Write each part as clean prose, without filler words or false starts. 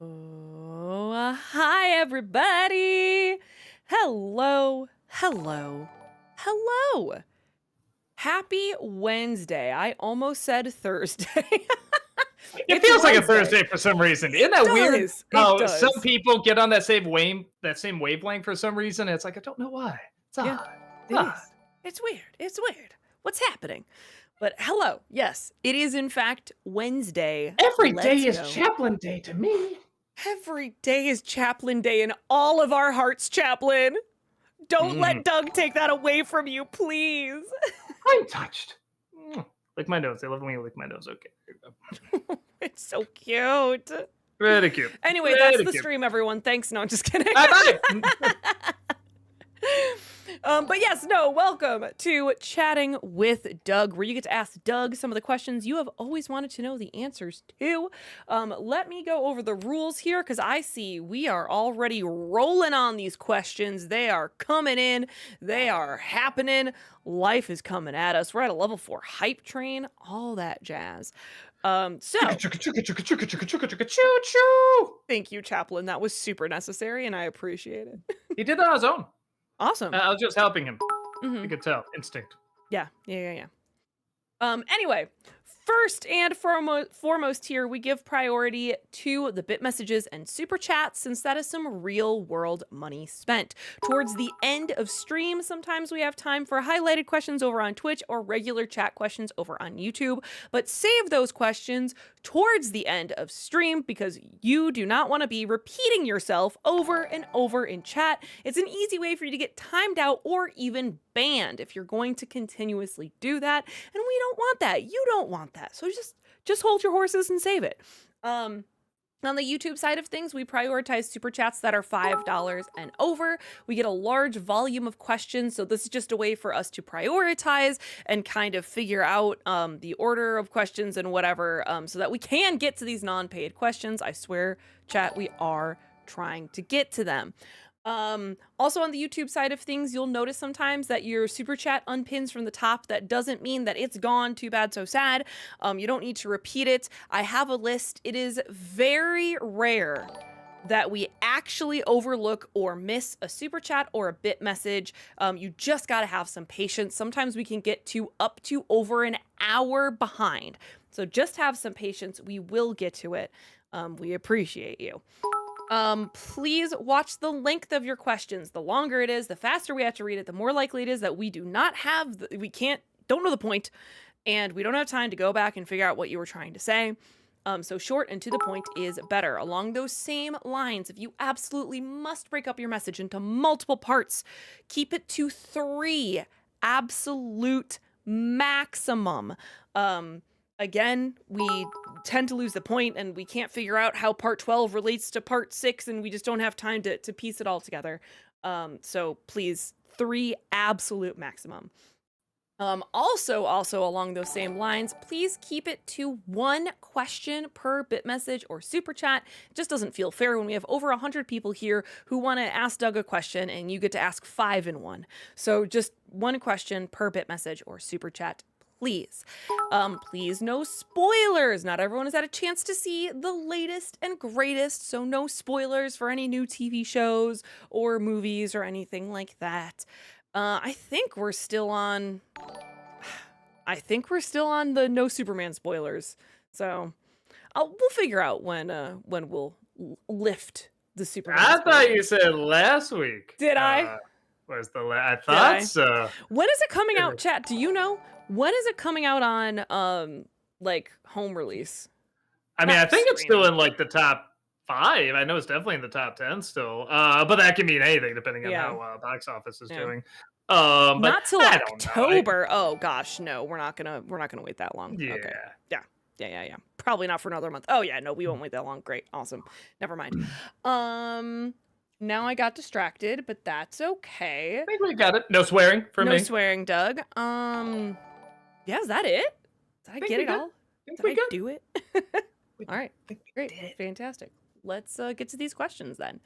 Oh, hi everybody. Hello, hello, hello. Happy Wednesday. I almost said Thursday. It It's feels like a Wednesday. Thursday for some reason. Isn't It that weird? does. It How some does. people get on that same wavelength for some reason. And it's like I don't know why. It's Yeah, odd. It's it odd. is. It's weird. It's weird. What's happening? But hello. Yes, it is in fact Wednesday. Every day Let's is go. Chaplain Day to me. Every day is Chaplain Day in all of our hearts, Chaplain. Don't Mm, let Doug take that away from you, please. I'm touched. Lick my nose. They love when you lick my nose. Okay. Here we go. It's so cute. Very cute. Anyway, that's Very the cute. stream, everyone. Thanks. No, I'm just kidding. Bye bye. But yes, no, welcome to Chatting with Doug, where you get to ask Doug some of the questions you have always wanted to know the answers to. Let me go over the rules here, because I see we are already rolling on these questions. They are coming in. They are happening. Life is coming at us. We're at a level 4 hype train, all that jazz. So Choo choo. thank you, Chaplain. That was super necessary, and I appreciate it. He did that on his own. Awesome. I was just helping him. Mhm. You could tell. Instinct. Yeah. Anyway, first and foremost here, we give priority to the bit messages and super chats, since that is some real world money spent. Towards the end of stream, sometimes we have time for highlighted questions over on Twitch or regular chat questions over on YouTube, but save those questions towards the end of stream because you do not want to be repeating yourself over and over in chat. It's an easy way for you to get timed out or even banned if you're going to continuously do that, and we don't want that. You don't want that. So just hold your horses and save it. On the YouTube side of things, we prioritize super chats that are $5 and over. We get a large volume of questions, so this is just a way for us to prioritize and kind of figure out the order of questions and whatever, so that we can get to these non-paid questions. I swear, chat, we are trying to get to them. Also on the YouTube side of things, you'll notice sometimes that your super chat unpins from the top. That doesn't mean that it's gone. Too bad, so sad. You don't need to repeat it. I have a list. It is very rare that we actually overlook or miss a super chat or a bit message. You just got to have some patience. Sometimes we can get to up to over an hour behind. So just have some patience. We will get to it. We appreciate you. Please watch the length of your questions. The longer it is, the faster we have to read it, the more likely it is that we do not have, don't know the point, and we don't have time to go back and figure out what you were trying to say. So short and to the point is better. Along those same lines, if you absolutely must break up your message into multiple parts, keep it to 3, absolute maximum. Again, we tend to lose the point and we can't figure out how part 12 relates to part 6, and we just don't have time to piece it all together. So please, 3 absolute maximum. Also along those same lines, please keep it to 1 question per bit message or super chat. It just doesn't feel fair when we have over 100 people here who want to ask Doug a question and you get to ask 5 in one. So just 1 question per bit message or super chat, please. Please, no spoilers. Not everyone has had a chance to see the latest and greatest, so no spoilers for any new TV shows or movies or anything like that. I think we're still on the no Superman spoilers. So we'll figure out when we'll lift the Superman I spoilers. thought you said last week. Did I? I thought so. When is it coming out, chat? Do you know? When is it coming out on like home release? I mean, I think it's still in like the top 5. I know it's definitely in the top 10 still. But that can mean anything depending on how box office is doing. But not till I October. Oh gosh, no, we're not gonna wait that long. Yeah. Okay. Yeah. Probably not for another month. Oh yeah, no, we won't wait that long. Great, awesome. Never mind. Now I got distracted, but that's okay. I think we got it. No swearing for me. No swearing, Doug. Yeah, is that it? Did I get it all? Did I do it? All right, great, fantastic. Let's get to these questions then.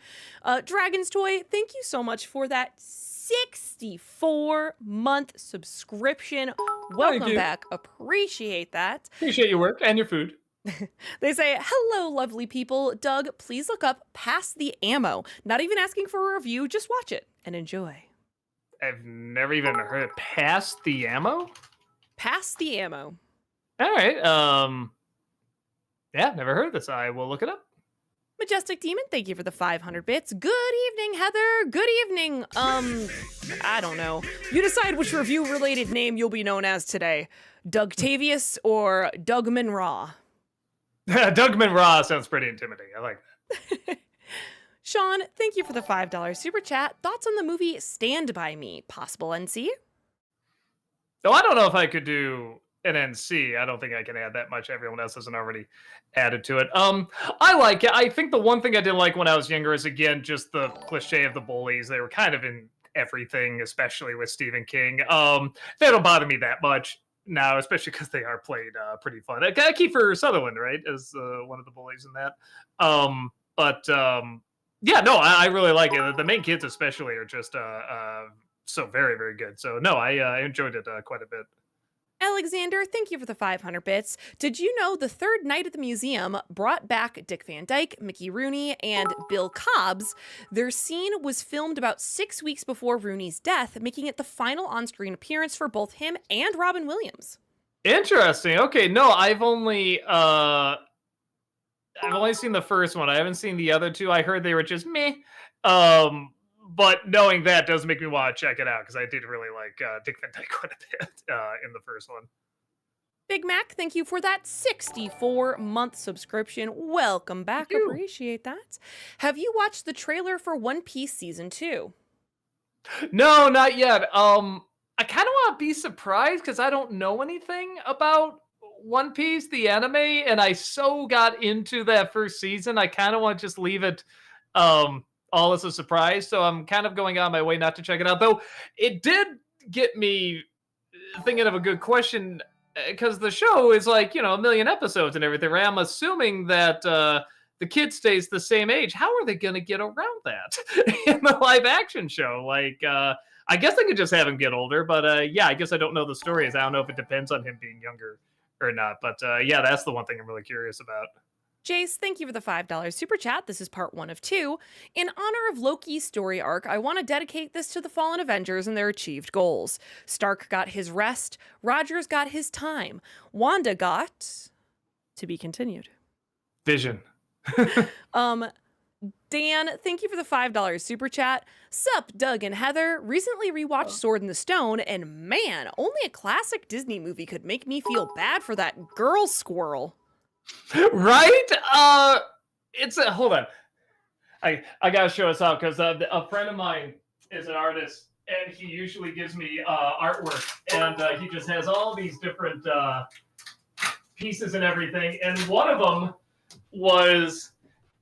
Dragon's Toy, thank you so much for that 64-month subscription. Welcome back. Appreciate that. Appreciate your work and your food. They say, hello, lovely people. Doug, please look up Pass the Ammo. Not even asking for a review, just watch it and enjoy. I've never even heard it. Past the Ammo? Pass the Ammo. All right. Yeah, never heard this. I will look it up. Majestic Demon, thank you for the 500 bits. Good evening, Heather. Good evening. I don't know. You decide which review-related name you'll be known as today. Dougtavius or Dougman Raw? Dougman Raw sounds pretty intimidating. I like that. Sean, thank you for the $5 super chat. Thoughts on the movie Stand By Me? Possible NC? Though I don't know if I could do an NC. I don't think I can add that much. Everyone else hasn't already added to it. I like it. I think the one thing I didn't like when I was younger is, again, just the cliche of the bullies. They were kind of in everything, especially with Stephen King. They don't bother me that much now, especially because they are played pretty fun. Kiefer Sutherland, right, is one of the bullies in that. Yeah, no, I really like it. The main kids especially are just so very, very good. So no, I enjoyed it quite a bit. Alexander, thank you for the 500 bits. Did you know the third night at the museum brought back Dick Van Dyke, Mickey Rooney, and Bill Cobbs? Their scene was filmed about 6 weeks before Rooney's death, making it the final on-screen appearance for both him and Robin Williams. Interesting. Okay, no, I've only seen the first one. I haven't seen the other two. I heard they were just meh. But knowing that does make me want to check it out, because I did really like Dick Van Dyke quite a bit in the first one. Big Mac, thank you for that 64-month subscription. Welcome back. Appreciate that. Have you watched the trailer for One Piece Season 2? No, not yet. I kind of want to be surprised because I don't know anything about One Piece, the anime, and I so got into that first season. I kind of want to just leave it all as a surprise, so I'm kind of going on my way not to check it out. Though it did get me thinking of a good question, because the show is like, 1 million episodes and everything, right? I'm assuming that the kid stays the same age. How are they going to get around that in the live action show? Like, I guess they could just have him get older, but yeah, I guess I don't know the stories. I don't know if it depends on him being younger or not, but yeah, that's the one thing I'm really curious about. Jace, thank you for the $5 super chat. This is part 1 of 2. In honor of Loki's story arc, I want to dedicate this to the fallen Avengers and their achieved goals. Stark got his rest, Rogers got his time, Wanda got to be continued. Vision. Dan, thank you for the $5 super chat. Sup, Doug and Heather. Recently rewatched Sword in the Stone, and man, only a classic Disney movie could make me feel bad for that girl squirrel. Right? It's a hold on. I gotta show us out, because a friend of mine is an artist, and he usually gives me artwork, and he just has all these different pieces and everything. And one of them was,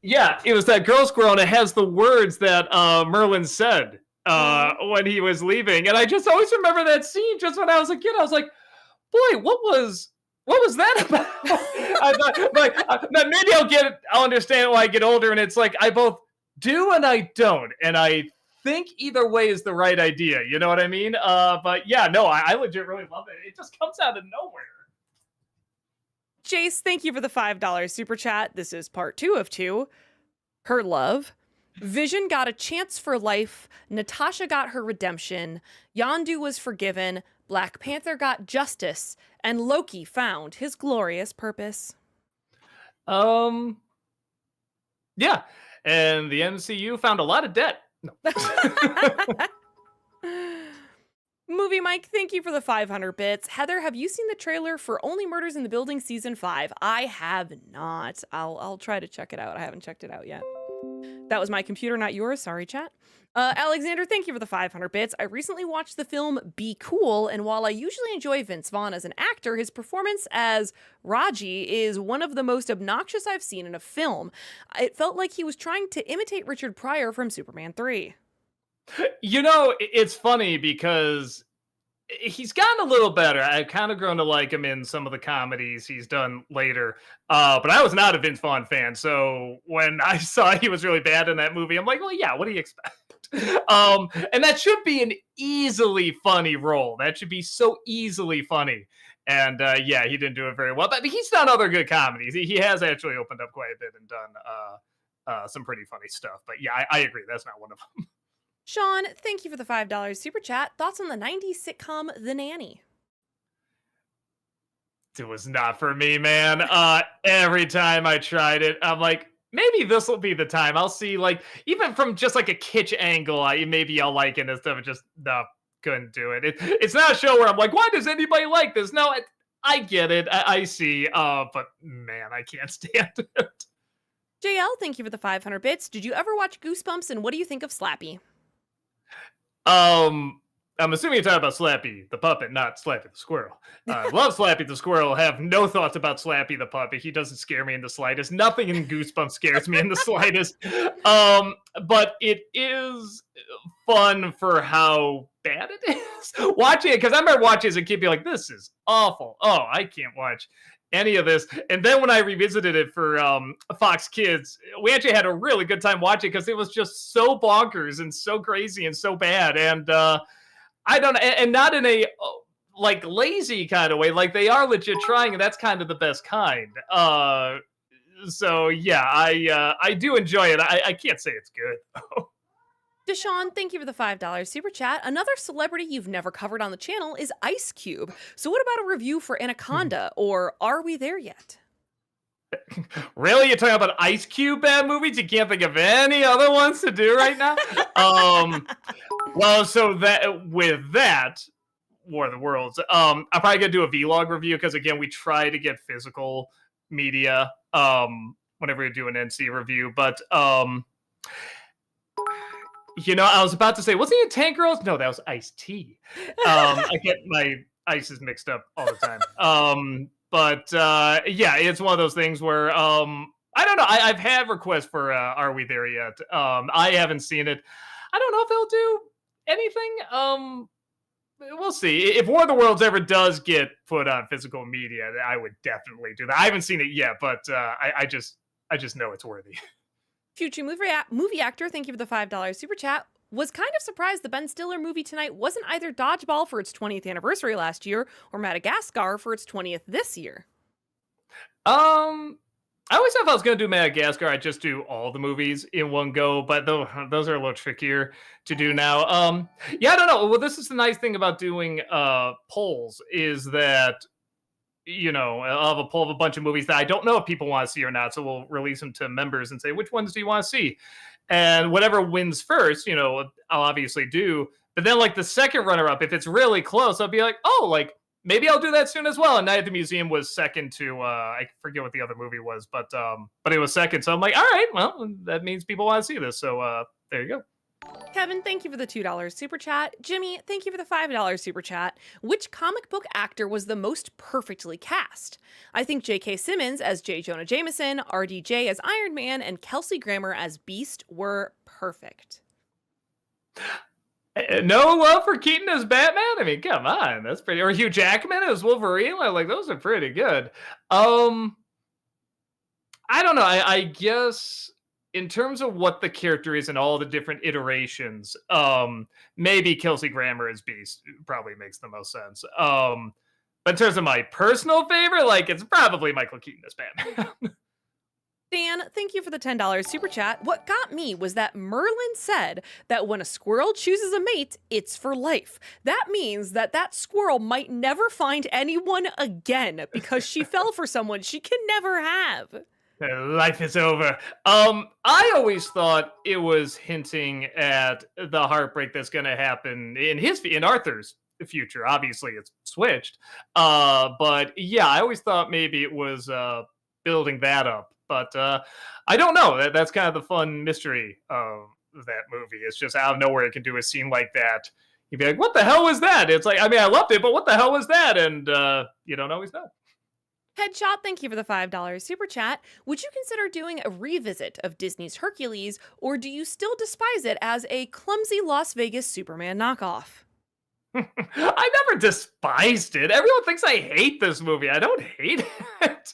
it was that girl squirrel, and it has the words that Merlin said when he was leaving. And I just always remember that scene. Just when I was a kid, I was like, boy, what was that about? I thought, like, maybe I'll understand why I get older, and it's like I both do and I don't, and I think either way is the right idea. You know what I mean? But yeah, no, I legit really love it. It just comes out of nowhere. Jace, thank you for the $5 super chat. This is part 2 of 2. Her love. Vision got a chance for life. Natasha got her redemption. Yondu was forgiven. Black Panther got justice. And Loki found his glorious purpose. Yeah. And the MCU found a lot of debt. No. Movie Mike, thank you for the 500 bits. Heather, have you seen the trailer for Only Murders in the Building Season 5? I have not. I'll try to check it out. I haven't checked it out yet. That was my computer, not yours. Sorry, chat. Alexander, thank you for the 500 bits. I recently watched the film Be Cool, and while I usually enjoy Vince Vaughn as an actor, his performance as Raji is one of the most obnoxious I've seen in a film. It felt like he was trying to imitate Richard Pryor from Superman 3. It's funny because he's gotten a little better. I've kind of grown to like him in some of the comedies he's done later. But I was not a Vince Vaughn fan. So when I saw he was really bad in that movie, I'm like, well, yeah, what do you expect? And that should be an easily funny role. That should be so easily funny. And yeah, he didn't do it very well. But he's done other good comedies. He has actually opened up quite a bit and done some pretty funny stuff. But yeah, I agree. That's not one of them. Sean, thank you for the $5 super chat. Thoughts on the 90s sitcom The Nanny? It was not for me, man. Every time I tried it, I'm like, maybe this will be the time. I'll see, like, even from just like a kitsch angle, maybe I'll like it instead of just no, couldn't do it. It's not a show where I'm like, why does anybody like this? No, I get it. I see. But man, I can't stand it. JL, thank you for the 500 bits. Did you ever watch Goosebumps, and what do you think of Slappy? I'm assuming you're talking about Slappy the puppet, not Slappy the squirrel. I love Slappy the squirrel. Have no thoughts about Slappy the puppet. He doesn't scare me in the slightest. Nothing in Goosebumps scares me in the slightest. But it is fun for how bad it is. Watching it, because I remember watching as a kid, be like, "This is awful. Oh, I can't watch any of this." And then when I revisited it for Fox Kids, we actually had a really good time watching because it was just so bonkers and so crazy and so bad. And I don't, and not in a like lazy kind of way. Like they are legit trying, and that's kind of the best kind. So yeah, I do enjoy it. I can't say it's good. Deshaun, thank you for the $5 super chat. Another celebrity you've never covered on the channel is Ice Cube. So what about a review for Anaconda, or are we there yet? Really? You're talking about Ice Cube bad movies? You can't think of any other ones to do right now? Well, so that with that, War of the Worlds, I'm probably gonna do a vlog review because again, we try to get physical media whenever we do an NC review. But you know, I was about to say, wasn't he in Tank Girls? No, that was Ice-T. I get my ices mixed up all the time. But yeah, it's one of those things where I don't know. I've had requests for Are We There Yet? I haven't seen it. I don't know if they'll do anything. We'll see. If War of the Worlds ever does get put on physical media, I would definitely do that. I haven't seen it yet, but I just know it's worthy. Future movie actor, thank you for the $5 super chat. Was kind of surprised the Ben Stiller movie tonight wasn't either Dodgeball for its 20th anniversary last year or Madagascar for its 20th this year. I always thought if I was going to do Madagascar, I'd just do all the movies in one go, but those are a little trickier to do now. Yeah, I don't know. Well, this is the nice thing about doing polls is that, you know, I'll have a poll of a bunch of movies that I don't know if people want to see or not. So we'll release them to members and say, which ones do you want to see? And whatever wins first, you know, I'll obviously do. But then like the second runner up, if it's really close, I'll be like, oh, like maybe I'll do that soon as well. And Night at the Museum was second to, I forget what the other movie was, but it was second. So I'm like, all right, well, that means people want to see this. So there you go. Kevin, thank you for the $2 super chat. Jimmy, thank you for the $5 super chat. Which comic book actor was the most perfectly cast? I think J.K. Simmons as J. Jonah Jameson, RDJ as Iron Man, and Kelsey Grammer as Beast were perfect. No love for Keaton as Batman? I mean, come on, that's pretty. Or Hugh Jackman as Wolverine? Like those are pretty good. I don't know. I guess in terms of what the character is and all the different iterations, maybe Kelsey Grammer as Beast probably makes the most sense. But in terms of my personal favorite, like it's probably Michael Keaton as Batman. Dan, thank you for the $10 super chat. What got me was that Merlin said that when a squirrel chooses a mate, it's for life. That means that that squirrel might never find anyone again because she fell for someone she can never have. Life is over. I always thought it was hinting at the heartbreak that's going to happen in Arthur's future. Obviously, it's switched. But yeah, I always thought maybe it was building that up. But I don't know. That's kind of the fun mystery of that movie. It's just out of nowhere it can do a scene like that. You'd be like, "What the hell was that?" It's like, I mean, I loved it, but what the hell was that? And you don't always know. Headshot, thank you for the $5 super chat. Would you consider doing a revisit of Disney's Hercules, or do you still despise it as a clumsy Las Vegas Superman knockoff? I never despised it. Everyone thinks I hate this movie. I don't hate it.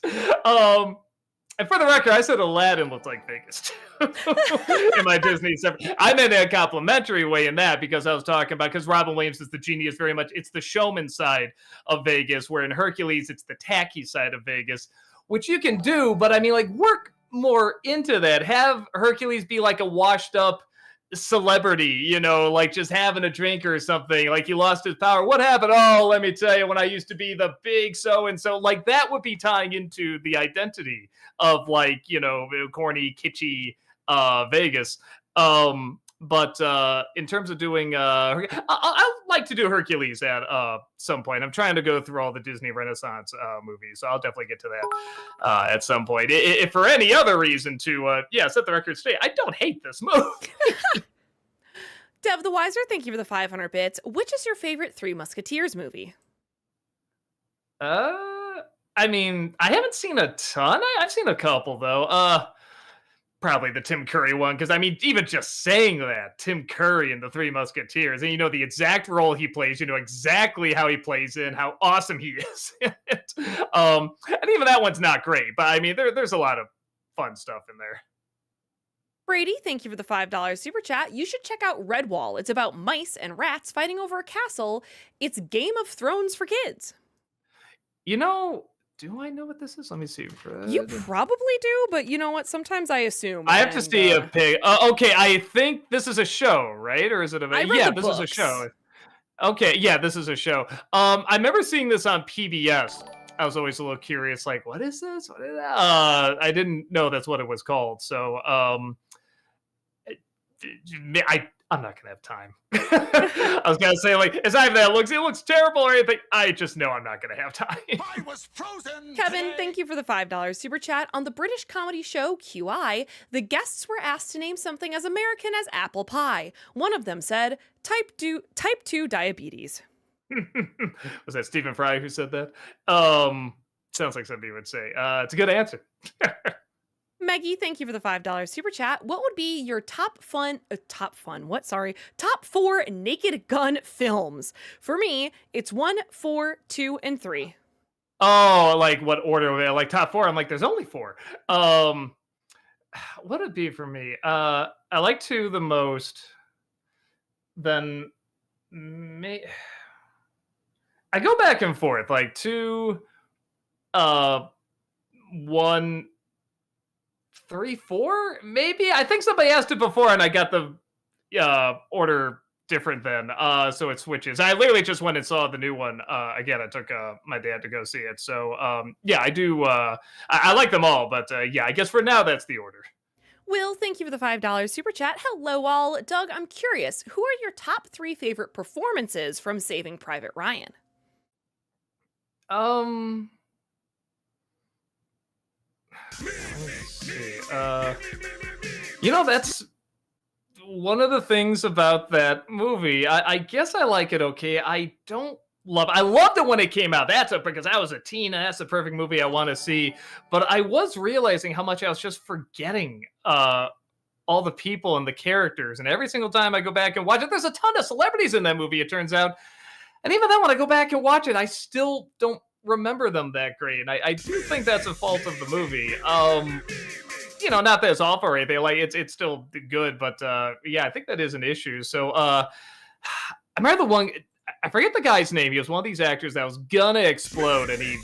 And for the record, I said Aladdin looked like Vegas too. In my Disney stuff. I meant in a complimentary way in that because I was talking about because Robin Williams is the genius very much. It's the showman side of Vegas, where in Hercules it's the tacky side of Vegas, which you can do, but I mean, like, work more into that. Have Hercules be like a washed up celebrity, you know, like just having a drink or something, like he lost his power. What happened? Oh, let me tell you, when I used to be the big so and so, like that would be tying into the identity of like, you know, corny, kitschy Vegas. But in terms of doing, I'd like to do Hercules at some point. I'm trying to go through all the Disney Renaissance movies, so I'll definitely get to that at some point. If for any other reason to, set the record straight, I don't hate this movie. Dev the Wiser, thank you for the 500 bits. Which is your favorite Three Musketeers movie? I mean, I haven't seen a ton. I've seen a couple though. Probably the Tim Curry one, because I mean, even just saying that, Tim Curry in the Three Musketeers, and you know the exact role he plays, you know exactly how he plays in, how awesome he is. And even that one's not great, but I mean, there's a lot of fun stuff in there. Brady, thank you for the $5 super chat. You should check out Redwall. It's about mice and rats fighting over a castle. It's Game of Thrones for kids. You know, do I know what this is? Let me see. You probably do, but you know what? Sometimes I assume. I have to see a pig. Okay, I think this is a show, right? Or is it a? Yeah, this is a show. Okay, yeah, this is a show. I remember seeing this on PBS. I was always a little curious, like, what is this? What is that? I didn't know that's what it was called. So, I'm not gonna have time. I was gonna say, like, it's not even that it looks terrible or anything. I just know I'm not gonna have time. I was frozen. Kevin, today. thank you for the $5 super chat. On the British comedy show QI, the guests were asked to name something as American as apple pie. One of them said, type 2 diabetes. Was that Stephen Fry who said that? Sounds like somebody would say. It's a good answer. Maggie, thank you for the $5 super chat. What would be your top 4 Naked Gun films? For me, it's 1, 4, 2, and 3. Oh, like what order? Like top 4? I'm like, there's only 4. What would it be for me? I like 2 the most. Then I go back and forth. Like 2, 1, 3, 4, maybe. I think somebody asked it before, and I got the order different then. So it switches. I literally just went and saw the new one again. I took my dad to go see it. So yeah, I do. I like them all, but yeah, I guess for now that's the order. Will, thank you for the $5 super chat. Hello, all. Doug, I'm curious. Who are your top 3 favorite performances from Saving Private Ryan? Let's see. You know, that's one of the things about that movie. I guess I like it okay. I loved it when it came out. That's it, because I was a teen and that's the perfect movie I want to see. But I was realizing how much I was just forgetting all the people and the characters. And every single time I go back and watch it, there's a ton of celebrities in that movie, it turns out. And even then, when I go back and watch it, I still don't remember them that great. And I do think that's a fault of the movie. You know, not that it's awful or anything. Like it's still good, but yeah, I think that is an issue. So I remember the one. I forget the guy's name. He was one of these actors that was gonna explode, and he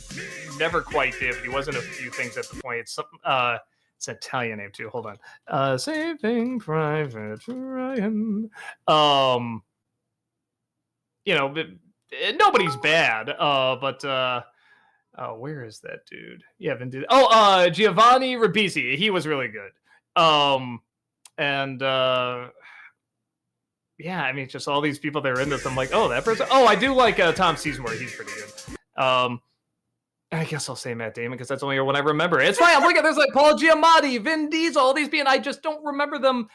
never quite did. He wasn't a few things at the point. It's some. It's an Italian name too. Hold on. Saving Private Ryan. You know, nobody's bad. But oh, where is that dude? Yeah, Vin Diesel. Oh, Giovanni Ribisi. He was really good. And yeah, I mean, just all these people that are in this. I'm like, oh, that person. Oh, I do like Tom Sizemore. He's pretty good. I guess I'll say Matt Damon because that's only one I remember. It's fine. I'm looking. There's like Paul Giamatti, Vin Diesel, all these people, and I just don't remember them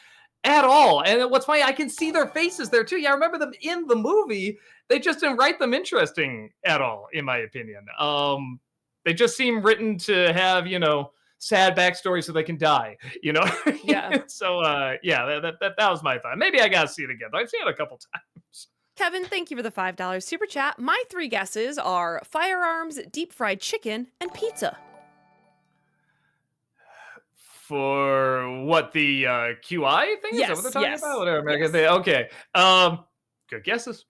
at all. And what's funny, I can see their faces there too. Yeah, I remember them in the movie. They just didn't write them interesting at all, in my opinion. They just seem written to have, you know, sad backstory so they can die, you know? Yeah. So, yeah, that was my thought. Maybe I got to see it again. I've seen it a couple times. Kevin, thank you for the $5 super chat. My 3 guesses are firearms, deep fried chicken, and pizza. For what the QI thing is? That what they're Yes, talking about? yes, Whatever American yes. thing. Okay. Good guesses.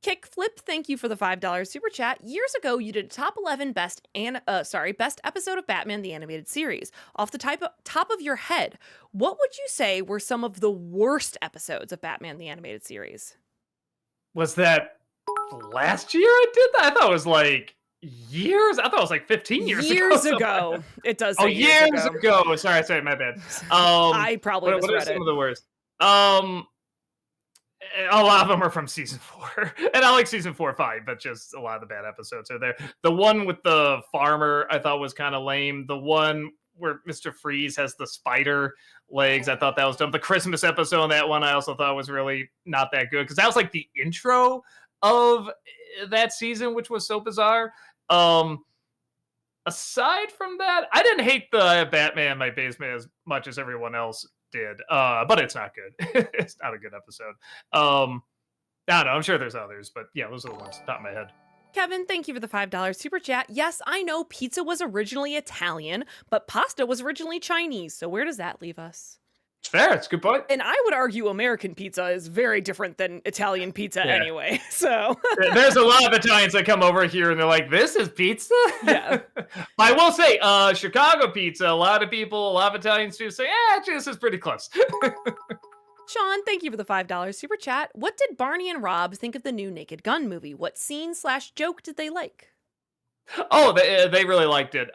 Kickflip, thank you for the $5 super chat. Years ago, you did a top 11 best episode of Batman the Animated Series. Off the top of your head, what would you say were some of the worst episodes of Batman the Animated Series? Was that last year I did that? I thought it was like years. I thought it was like 15 years ago. Years ago. It does Oh, say years years ago. ago. Sorry, my bad. I probably What are misread some it. of the worst? A lot of them are from season 4, and I like season 4 fine, but just a lot of the bad episodes are there. The one with the farmer I thought was kind of lame. The one where Mr. Freeze has the spider legs, I thought that was dumb. The Christmas episode on that one I also thought was really not that good because that was like the intro of that season, which was so bizarre. Aside from that, I didn't hate the Batman in my basement as much as everyone else did, but it's not good. It's not a good episode. I don't know. I'm sure there's others, but yeah, those are the ones top of my head. Kevin, thank you for the $5 super chat. Yes, I know pizza was originally Italian, but pasta was originally Chinese. So where does that leave us? It's fair. It's a good point. And I would argue American pizza is very different than Italian pizza anyway. So there's a lot of Italians that come over here and they're like, "This is pizza." Yeah. I will say, Chicago pizza. A lot of Italians do say, actually, this is pretty close." Sean, thank you for the $5 super chat. What did Barney and Rob think of the new Naked Gun movie? What scene/joke did they like? Oh, they really liked it.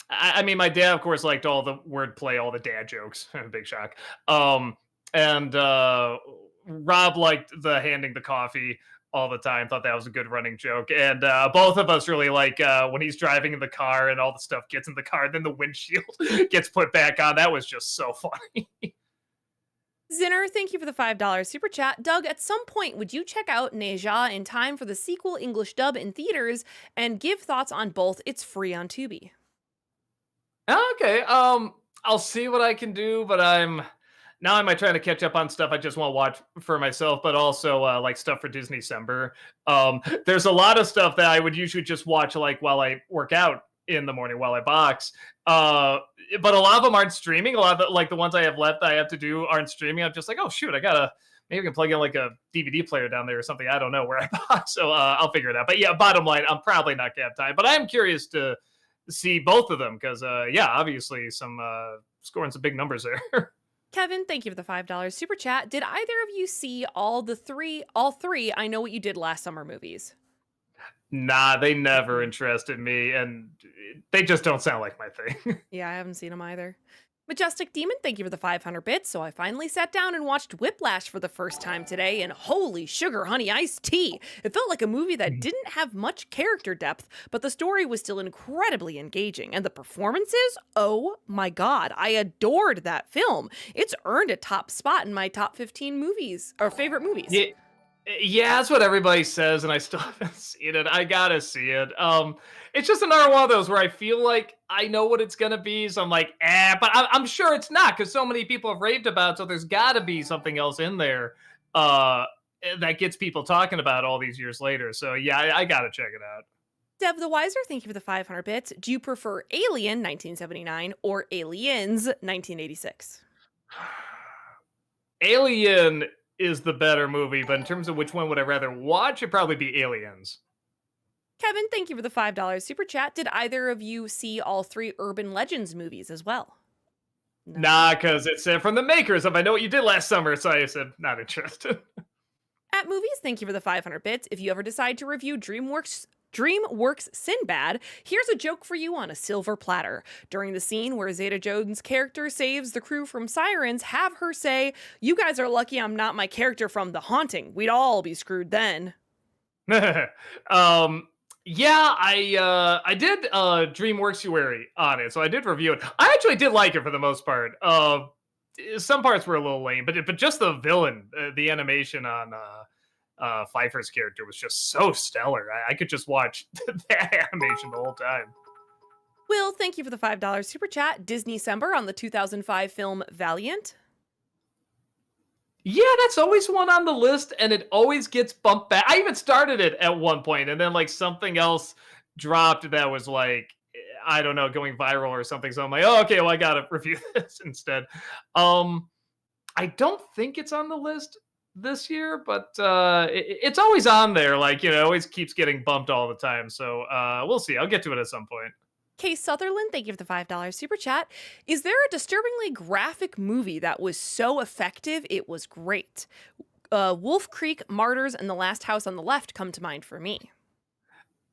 I mean, my dad, of course, liked all the wordplay, all the dad jokes. Big shock. And Rob liked the handing the coffee all the time. Thought that was a good running joke. And both of us really like when he's driving in the car and all the stuff gets in the car, then the windshield gets put back on. That was just so funny. Zinner, thank you for the $5 super chat. Doug, at some point, would you check out Neja in time for the sequel English dub in theaters and give thoughts on both? It's free on Tubi. Okay. I'll see what I can do, but I'm trying to catch up on stuff I just want to watch for myself, but also like stuff for Disney December. There's a lot of stuff that I would usually just watch like while I work out in the morning while I box. But a lot of them aren't streaming. A lot of the, like the ones I have left I have to do aren't streaming. I'm just like, oh shoot, maybe I can plug in like a DVD player down there or something. I don't know where I box, so I'll figure it out. But yeah, bottom line, I'm probably not gonna have time. But I am curious to see both of them because yeah, obviously some scoring some big numbers there. Kevin, thank you for the $5 super chat. Did either of you see all three I Know What You Did Last Summer movies? Nah, they never interested me, and they just don't sound like my thing. Yeah, I haven't seen them either. Majestic Demon, thank you for the 500 bits. So I finally sat down and watched Whiplash for the first time today, and holy sugar honey iced tea. It felt like a movie that didn't have much character depth, but the story was still incredibly engaging. And the performances, oh my god, I adored that film. It's earned a top spot in my top 15 movies, or favorite movies. Yeah, that's what everybody says, and I still haven't seen it. I gotta see it. It's just another one of those where I feel like I know what it's gonna be, so I'm like, but I'm sure it's not because so many people have raved about it, so there's gotta be something else in there that gets people talking about all these years later. So yeah, I gotta check it out. Dev the Wiser, thank you for the 500 bits. Do you prefer Alien 1979 or Aliens 1986? Alien is the better movie, but in terms of which one would I rather watch, it'd probably be Aliens. Kevin, thank you for the $5 super chat. Did either of you see all 3 Urban Legends movies as well? No. Nah, because it's from the makers of I Know What You Did Last Summer, so I said not interested. At Movies, thank you for the 500 bits. If you ever decide to review DreamWorks Sinbad, here's a joke for you on a silver platter. During the scene where Zeta Jones' character saves the crew from sirens, have her say, "You guys are lucky I'm not my character from The Haunting. We'd all be screwed then." Yeah, I did DreamWorks on it, so I did review it. I actually did like it for the most part. Some parts were a little lame, but just the villain, the animation on Pfeiffer's character was just so stellar. I could just watch that animation the whole time. Will, thank you for the $5 super chat. Disney December on the 2005 film Valiant. Yeah, that's always one on the list, and it always gets bumped back. I even started it at one point, and then like something else dropped that was like, I don't know, going viral or something. So I'm like, oh, okay, well, I gotta review this instead. Um, I don't think it's on the list this year, but it's always on there. Like, it always keeps getting bumped all the time. So we'll see. I'll get to it at some point. Case Sutherland, thank you for the $5 super chat. Is there a disturbingly graphic movie that was so effective it was great? Wolf Creek, Martyrs, and The Last House on the Left come to mind for me.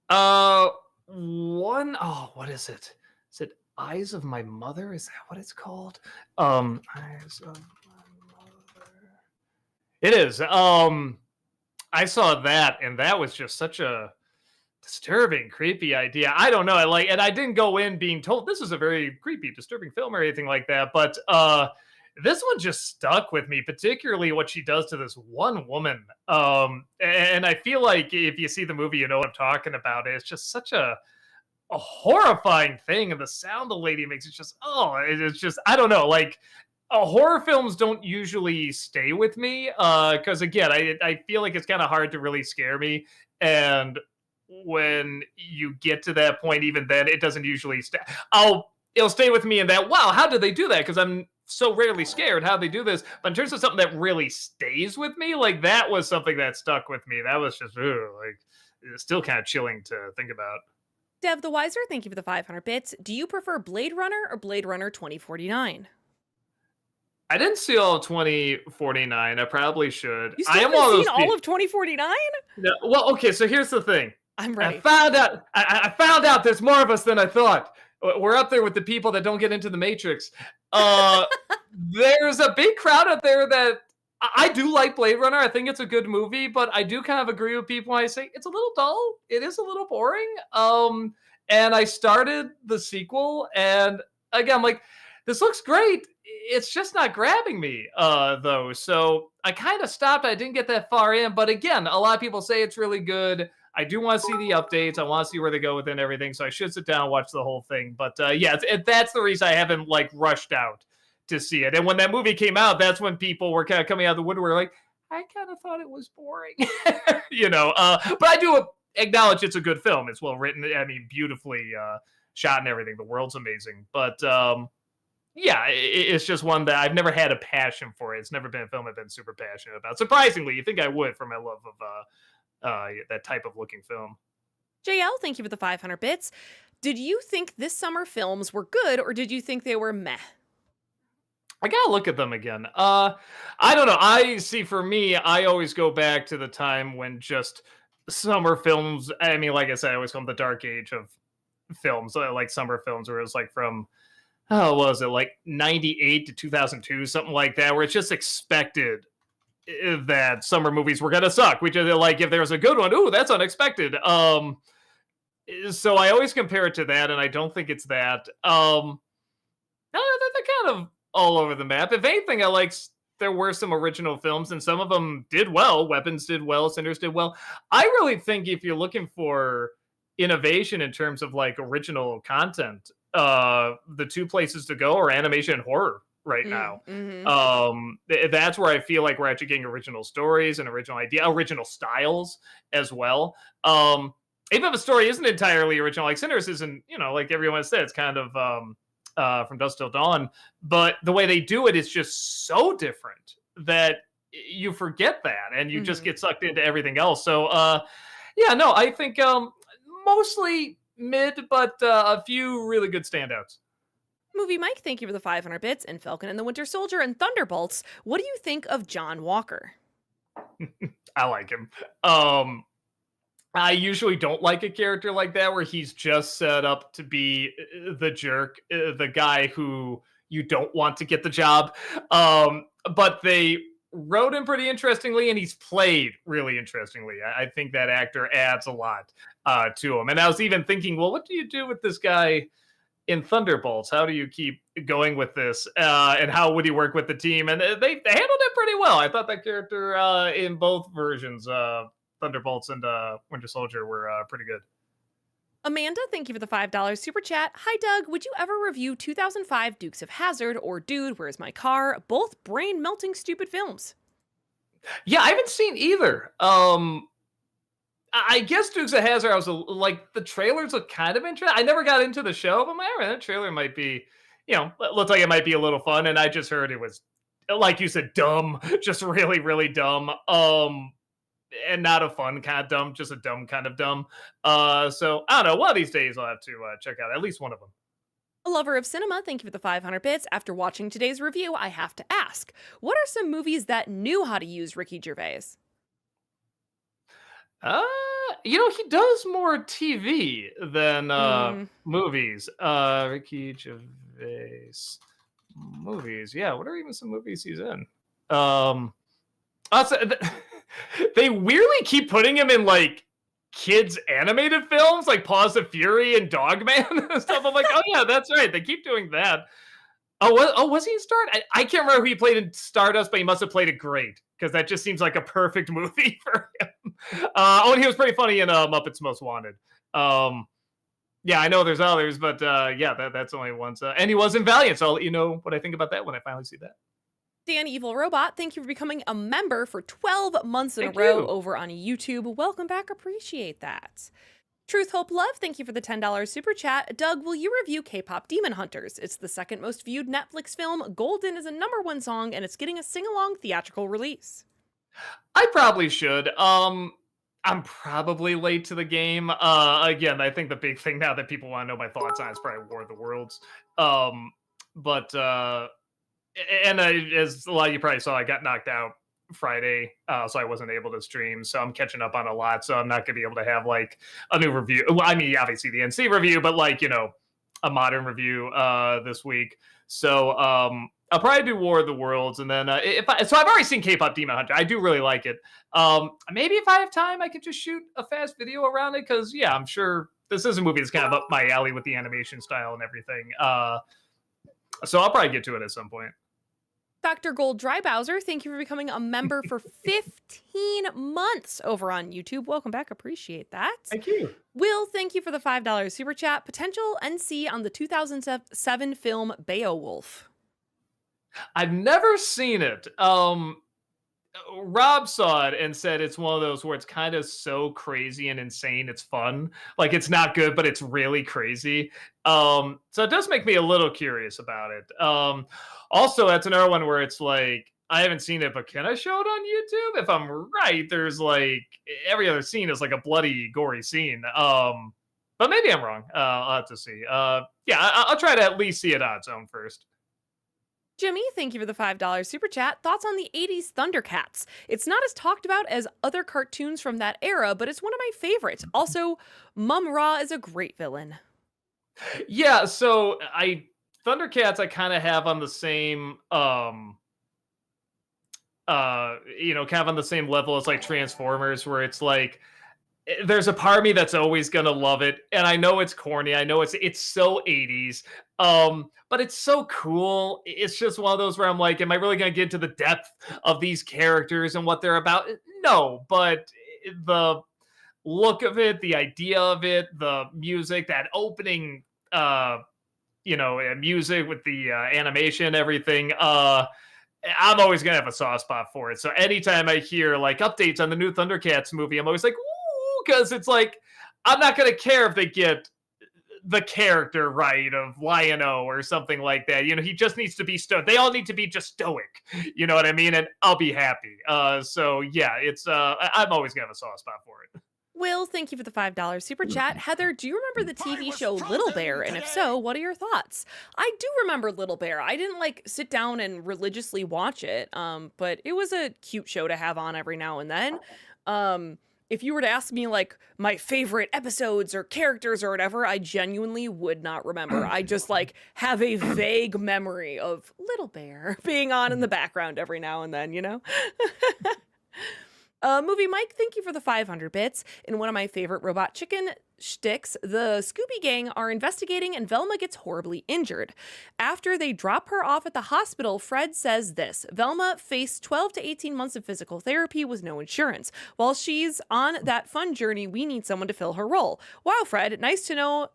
Uh, what is it? Is it Eyes of My Mother? Is that what it's called? Eyes of My Mother. It is. I saw that, and that was just such a disturbing, creepy idea. I don't know. And I didn't go in being told this is a very creepy, disturbing film or anything like that. But this one just stuck with me, particularly what she does to this one woman. And I feel like if you see the movie, you know what I'm talking about. It's just such a horrifying thing, and the sound the lady makes, it's just it's just, I don't know, like horror films don't usually stay with me because again, I feel like it's kind of hard to really scare me, and when you get to that point, even then it doesn't usually stay. It'll stay with me in that, wow, how did they do that, because I'm so rarely scared how they do this. But in terms of something that really stays with me, like that was something that stuck with me. That was just like, it's still kind of chilling to think about. Dev the Wiser, thank you for the 500 bits. Do you prefer Blade Runner or Blade Runner 2049? I didn't see all of 2049. I probably should. You I still am one haven't of those seen all of 2049? No, well, okay, so here's the thing. I'm I ready. found out. I found out there's more of us than I thought. We're up there with the people that don't get into the Matrix. Uh, there's a big crowd out there that I do like Blade Runner. I think it's a good movie, but I do kind of agree with people when I say it's a little dull. It is a little boring. And I started the sequel, and again, I'm like, this looks great. It's just not grabbing me, though. So I kind of stopped. I didn't get that far in, but again, a lot of people say it's really good. I do want to see the updates. I want to see where they go within everything. So I should sit down and watch the whole thing. But yeah, that's the reason I haven't like rushed out to see it. And when that movie came out, that's when people were kind of coming out of the woodwork like, I kind of thought it was boring, But I do acknowledge it's a good film. It's well written. I mean, beautifully shot and everything. The world's amazing. But yeah, it's just one that I've never had a passion for. It's never been a film I've been super passionate about. Surprisingly, you think I would for my love of that type of looking film. JL, thank you for the 500 bits. Did you think this summer films were good or did you think they were meh? I gotta look at them again. I don't know. I see. For me, I always go back to the time when just summer films. I mean, like I said, I always call them the dark age of films, like summer films, where it was like from what was it, like 98 to 2002, something like that, where it's just expected that summer movies were gonna suck. We just like, if there's a good one, ooh, that's unexpected. So I always compare it to that, and I don't think it's that. They're kind of all over the map. If anything, there were some original films, and some of them did well. Weapons did well. Sinners did well. I really think if you're looking for innovation in terms of like original content, the two places to go are animation and horror right now. That's where I feel like we're actually getting original stories and original original styles as well. Even if a story isn't entirely original, like Sinners isn't, like everyone said, it's kind of From Dusk Till Dawn, but the way they do it is just so different that you forget that and you just get sucked into everything else. So yeah, no, I think mostly mid, but a few really good standouts. Movie Mike, thank you for the 500 bits. And Falcon and the Winter Soldier and Thunderbolts. What do you think of John Walker? I like him. I usually don't like a character like that where he's just set up to be the jerk, the guy who you don't want to get the job. But they wrote him pretty interestingly, and he's played really interestingly. I think that actor adds a lot to him. And I was even thinking, well, what do you do with this guy in Thunderbolts? How do you keep going with this? And how would he work with the team? And they handled it pretty well. I thought that character in both versions, Thunderbolts and Winter Soldier, were pretty good. Amanda, thank you for the $5 super chat. Hi, Doug. Would you ever review 2005 Dukes of Hazzard or Dude, Where's My Car? Both brain-melting stupid films. Yeah, I haven't seen either. I guess Dukes of Hazzard. I was like the trailers look kind of interesting. I never got into the show, but my that trailer might be, looks like it might be a little fun. And I just heard it was, like you said, dumb, just really, really dumb. And not a fun kind of dumb, just a dumb kind of dumb. So I don't know. One of these days I'll have to check out at least one of them. A lover of cinema, thank you for the 500 bits. After watching today's review, I have to ask, what are some movies that knew how to use Ricky Gervais? Uh, he does more TV than Hmm. movies. Ricky Gervais movies. Yeah, what are even some movies he's in? Also, they weirdly keep putting him in like kids animated films like Paws of Fury and Dogman and stuff. I'm like, oh yeah, that's right. They keep doing that. Was he in Stardust? I can't remember who he played in Stardust, but he must have played it great because that just seems like a perfect movie for him. And he was pretty funny in Muppets Most Wanted. Yeah, I know there's others, but yeah, that's only one. And he was in Valiant, so I'll let you know what I think about that when I finally see that. Dan Evil Robot, thank you for becoming a member for 12 months in Thank a row you. over on YouTube. Welcome back, appreciate that. Truth, Hope, Love, thank you for the $10 super chat. Doug, will you review K-pop Demon Hunters? It's the second most viewed Netflix film. Golden is a #1 song, and it's getting a sing-along theatrical release. I probably should. I'm probably late to the game. Again, I think the big thing now that people want to know my thoughts on is probably War of the Worlds. But and as a lot of you probably saw, I got knocked out Friday, so I wasn't able to stream. So I'm catching up on a lot. So I'm not gonna be able to have like a new review. Well, I mean, obviously the NC review, but like a modern review this week. So I'll probably do War of the Worlds, and then so I've already seen K-pop Demon Hunter. I do really like it. Maybe if I have time, I could just shoot a fast video around it because yeah, I'm sure this is a movie that's kind of up my alley with the animation style and everything. So I'll probably get to it at some point. Dr. Gold Dry Bowser, thank you for becoming a member for 15 months over on YouTube. Welcome back. Appreciate that. Thank you. Will, thank you for the $5 super chat. Potential NC on the 2007 film Beowulf. I've never seen it. Rob saw it and said it's one of those where it's kind of so crazy and insane. It's fun. Like it's not good, but it's really crazy. So it does make me a little curious about it. Also, that's another one where it's like I haven't seen it, but can I show it on YouTube? If I'm right, there's like every other scene is like a bloody, gory scene. But maybe I'm wrong. I'll have to see. Yeah, I'll try to at least see it on its own first. Jimmy, thank you for the $5 super chat. Thoughts on the 80s Thundercats? It's not as talked about as other cartoons from that era, but it's one of my favorites. Also, Mum Ra is a great villain. Yeah, so Thundercats I kind of have on the same kind of on the same level as like Transformers where it's like there's a part of me that's always gonna love it, and I know it's corny. I know it's so 80s, but it's so cool. It's just one of those where I'm like, am I really gonna get into the depth of these characters and what they're about? No, but the look of it, the idea of it, the music, that opening, music with the animation, everything. I'm always gonna have a soft spot for it. So anytime I hear like updates on the new Thundercats movie, I'm always like, ooh, because it's like I'm not gonna care if they get the character right of Lion-O or something like that. He just needs to be stoic. They all need to be just stoic. You know what I mean? And I'll be happy. So yeah, it's I'm always gonna have a soft spot for it. Will, thank you for the $5 super chat. Heather, do you remember the TV show Little Bear? And if so, what are your thoughts? I do remember Little Bear. I didn't like sit down and religiously watch it, but it was a cute show to have on every now and then. If you were to ask me like my favorite episodes or characters or whatever, I genuinely would not remember. I just like have a vague memory of Little Bear being on in the background every now and then, Movie Mike, thank you for the 500 bits. In one of my favorite Robot Chicken shticks, the Scooby Gang are investigating and Velma gets horribly injured. After they drop her off at the hospital, Fred says this: Velma faced 12 to 18 months of physical therapy with no insurance. While she's on that fun journey, we need someone to fill her role. Wow, Fred, nice to know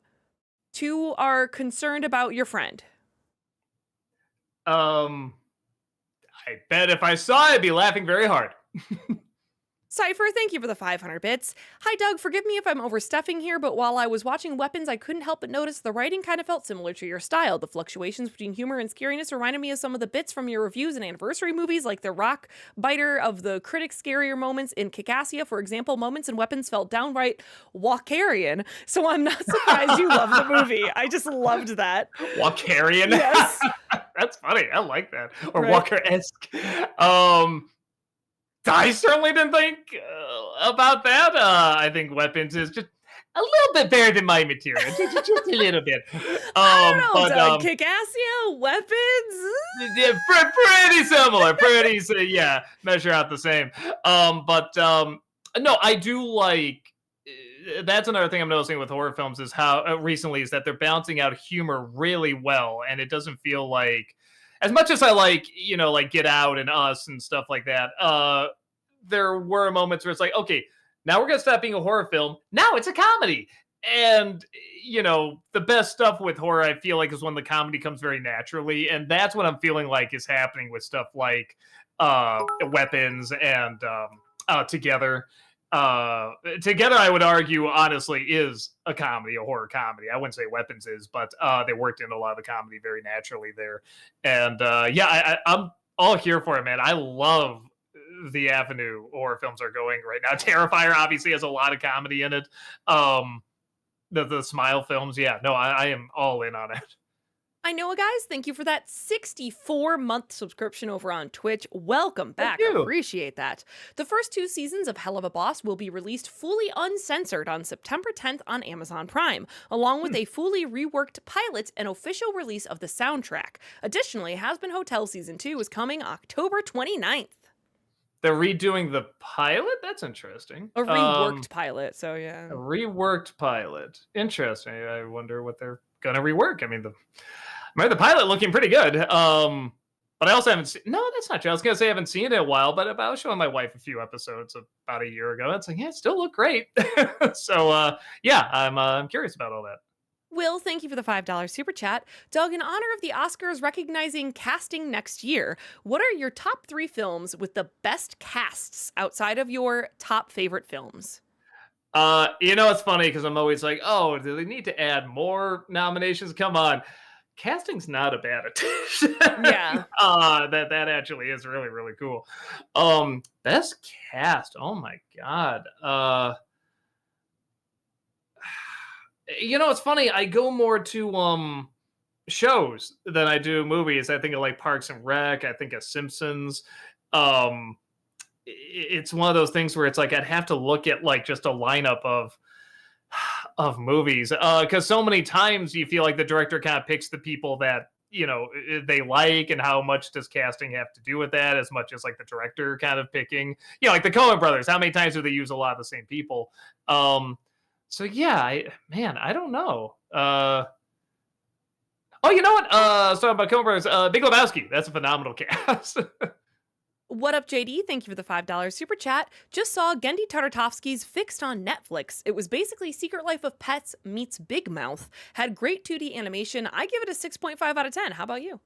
two are concerned about your friend. I bet if I saw it, I'd be laughing very hard. Cypher, thank you for the 500 bits. Hi, Doug. Forgive me if I'm overstuffing here, but while I was watching Weapons, I couldn't help but notice the writing kind of felt similar to your style. The fluctuations between humor and scariness reminded me of some of the bits from your reviews and anniversary movies, like the rock biter of the critic scarier moments in Kickassia. For example, moments in Weapons felt downright Walkerian. So I'm not surprised you love the movie. I just loved that. Walkerian. Yes. That's funny. I like that. Or Right. Walker-esque. I certainly didn't think about that. I think Weapons is just a little bit better than my material, just a little bit. I don't know, But Doug. Kickassia, Weapons. yeah, pretty similar. Yeah, measure out the same. No, I do like. That's another thing I'm noticing with horror films is how recently is that they're balancing out humor really well, and it doesn't feel like as much as I like, like Get Out and Us and stuff like that. There were moments where it's like, okay, now we're gonna stop being a horror film. Now it's a comedy, and the best stuff with horror I feel like is when the comedy comes very naturally, and that's what I'm feeling like is happening with stuff like Weapons and Together. Together, I would argue, honestly, is a comedy, a horror comedy. I wouldn't say Weapons is, but they worked in a lot of the comedy very naturally there. And I'm all here for it, man. I love the avenue horror films are going right now. Terrifier obviously has a lot of comedy in it. The Smile films, yeah, no, I am all in on it. I know, guys. Thank you for that 64-month subscription over on Twitch. Welcome back. you. Appreciate that. The first 2 seasons of Hell of a Boss will be released fully uncensored on September 10th on Amazon Prime, along with a fully reworked pilot and official release of the soundtrack. Additionally, Has Been Hotel Season 2 is coming October 29th. They're redoing the pilot? That's interesting. A reworked pilot, so yeah. A reworked pilot. Interesting. I wonder what they're gonna rework. I mean, the pilot looking pretty good. But I also haven't seen. No, that's not true. I was gonna say I haven't seen it in a while, but I was showing my wife a few episodes about a year ago. It's like, yeah, it still look great. So yeah, I'm curious about all that. Will, thank you for the $5 super chat. Doug, in honor of the Oscars recognizing casting next year, what are your top 3 films with the best casts outside of your top favorite films? It's funny because I'm always like, oh, do they need to add more nominations? Come on. Casting's not a bad addition. Yeah. That actually is really, really cool. Best cast. Oh my God. It's funny. I go more to shows than I do movies. I think of like Parks and Rec. I think of Simpsons. It's one of those things where it's like I'd have to look at like just a lineup of movies because so many times you feel like the director kind of picks the people that they like, and how much does casting have to do with that as much as like the director kind of picking, like the Coen brothers, how many times do they use a lot of the same people? So yeah, I don't know. Oh, you know what? So about Coen brothers, Big Lebowski, that's a phenomenal cast. What up, JD? Thank you for the $5 super chat. Just saw Gendy Tartakovsky's Fixed on Netflix. It was basically Secret Life of Pets meets Big Mouth. Had great 2D animation. I give it a 6.5 out of 10. How about you?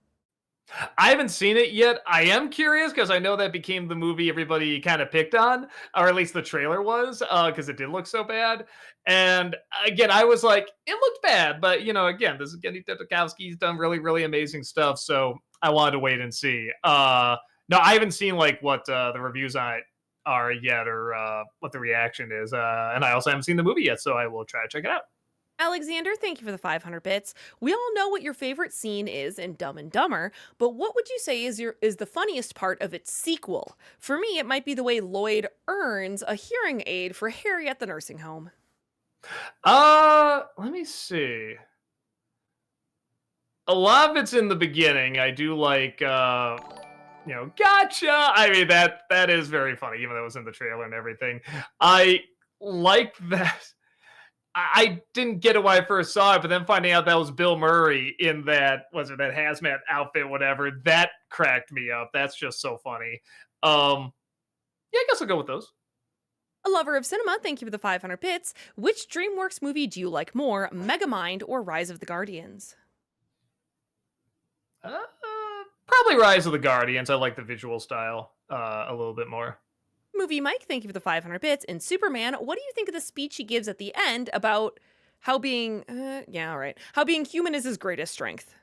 I haven't seen it yet. I am curious because I know that became the movie everybody kind of picked on, or at least the trailer was, because it did look so bad. And again, I was like, it looked bad, but again, this is Gendy Tartakovsky's done really, really amazing stuff, so I wanted to wait and see. No, I haven't seen like what the reviews on it are yet, or what the reaction is, and I also haven't seen the movie yet, so I will try to check it out. Alexander, thank you for the 500 bits. We all know what your favorite scene is in Dumb and Dumber, but what would you say is the funniest part of its sequel? For me, it might be the way Lloyd earns a hearing aid for Harry at the nursing home. Let me see. A lot of it's in the beginning. I do like gotcha. I mean, that is very funny, even though it was in the trailer and everything. I like that. I didn't get it when I first saw it, but then finding out that was Bill Murray in that hazmat outfit, whatever, that cracked me up. That's just so funny. Yeah, I guess I'll go with those. A lover of cinema, thank you for the 500 bits. Which DreamWorks movie do you like more, Megamind or Rise of the Guardians? Probably Rise of the Guardians. I like the visual style a little bit more. Movie Mike, thank you for the 500 bits. And Superman, what do you think of the speech he gives at the end about how being, how being human is his greatest strength?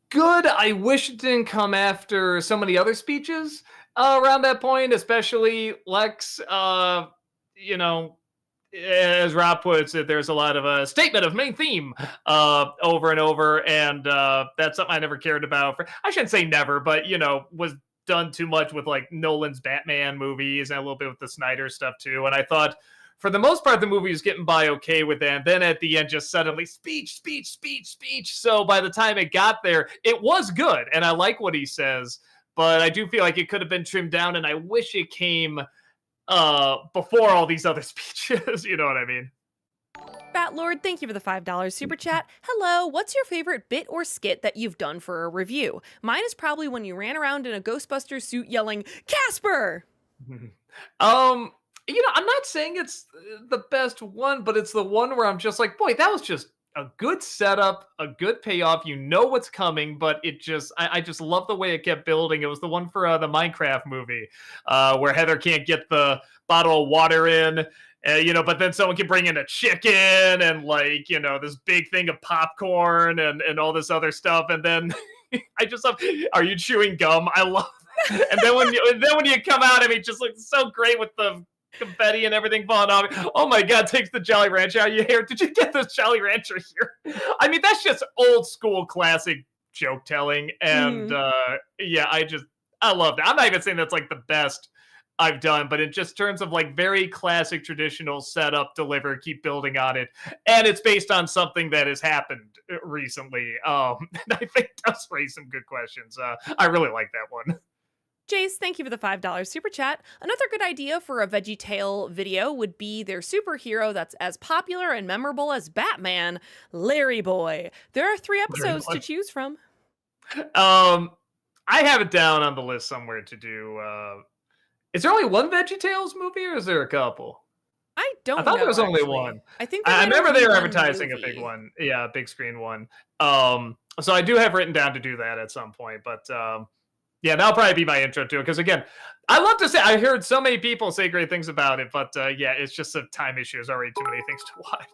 Good. I wish it didn't come after so many other speeches around that point, especially Lex. You know, as Rob puts it, there's a lot of a statement of main theme over and over, and that's something I never cared about. I shouldn't say never, but was done too much with like Nolan's Batman movies and a little bit with the Snyder stuff too. And I thought, for the most part, the movie was getting by okay with that. And then at the end, just suddenly speech, speech, speech, speech. So by the time it got there, it was good, and I like what he says. But I do feel like it could have been trimmed down, and I wish it came before all these other speeches. You know what I mean? Bat Lord, thank you for the $5 super chat. Hello, what's your favorite bit or skit that you've done for a review? Mine is probably when you ran around in a Ghostbuster suit yelling, Casper! I'm not saying it's the best one, but it's the one where I'm just like, boy, that was just a good setup, a good payoff. You know what's coming, but I just love the way it kept building. It was the one for the Minecraft movie where Heather can't get the bottle of water in. But then someone can bring in a chicken and this big thing of popcorn and all this other stuff. And then I just love, are you chewing gum? I love and then when you come out, I mean, it just looks so great with the confetti and everything falling off. Oh my God, takes the Jolly Rancher out of your hair. Did you get this Jolly Rancher here? I mean, that's just old school classic joke telling. And I love that. I'm not even saying that's like the best I've done, but in just terms of like very classic traditional setup, deliver, keep building on it. And it's based on something that has happened recently. And I think does raise some good questions. I really like that one. Jace, thank you for the $5 super chat. Another good idea for a VeggieTale video would be their superhero that's as popular and memorable as Batman, Larry Boy. There are 3 episodes to choose from. I have it down on the list somewhere to do. Is there only one VeggieTales movie, or is there a couple? I don't know. I thought there was only actually. one. I think I remember they were advertising movie. a big one. Yeah, a big screen one. So I do have written down to do that at some point, but yeah, that'll probably be my intro to it. Because again, I love to say I heard so many people say great things about it, but yeah, it's just a time issue. There's already too many things to watch.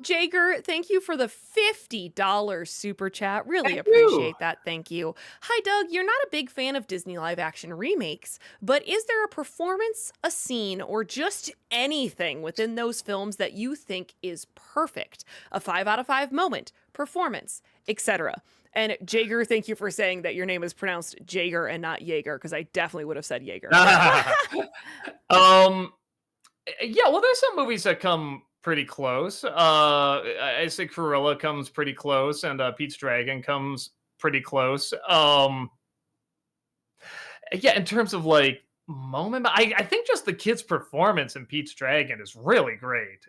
Jager, thank you for the $50 super chat. Really appreciate that. Thank you. Hi, Doug. You're not a big fan of Disney live action remakes, but is there a performance, a scene, or just anything within those films that you think is perfect? A 5 out of 5 moment, performance, etc. And Jager, thank you for saying that your name is pronounced Jager and not Jaeger, because I definitely would have said Jaeger. Yeah, well, there's some movies that come pretty close. I say Cruella comes pretty close, and Pete's Dragon comes pretty close. In terms of like moment, I think just the kid's performance in Pete's Dragon is really great.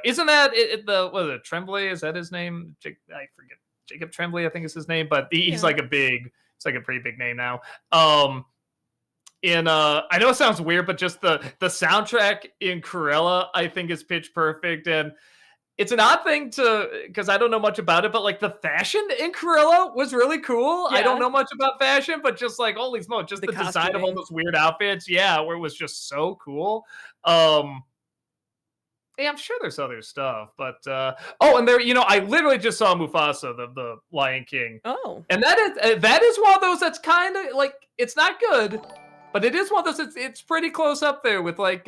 Isn't that Tremblay? Is that his name? I forget. Jacob Tremblay, I think is his name, but he's like it's like a pretty big name now. I know it sounds weird, but just the soundtrack in Cruella, I think is pitch perfect. And it's an odd thing because I don't know much about it, but like the fashion in Cruella was really cool. Yeah. I don't know much about fashion, but just like holy smoke, just the design of all those weird outfits. Yeah, where it was just so cool. Yeah, I'm sure there's other stuff, but and there, I literally just saw Mufasa, the Lion King. Oh, and that is one of those that's kind of like it's not good, but it is one of those. It's pretty close up there with like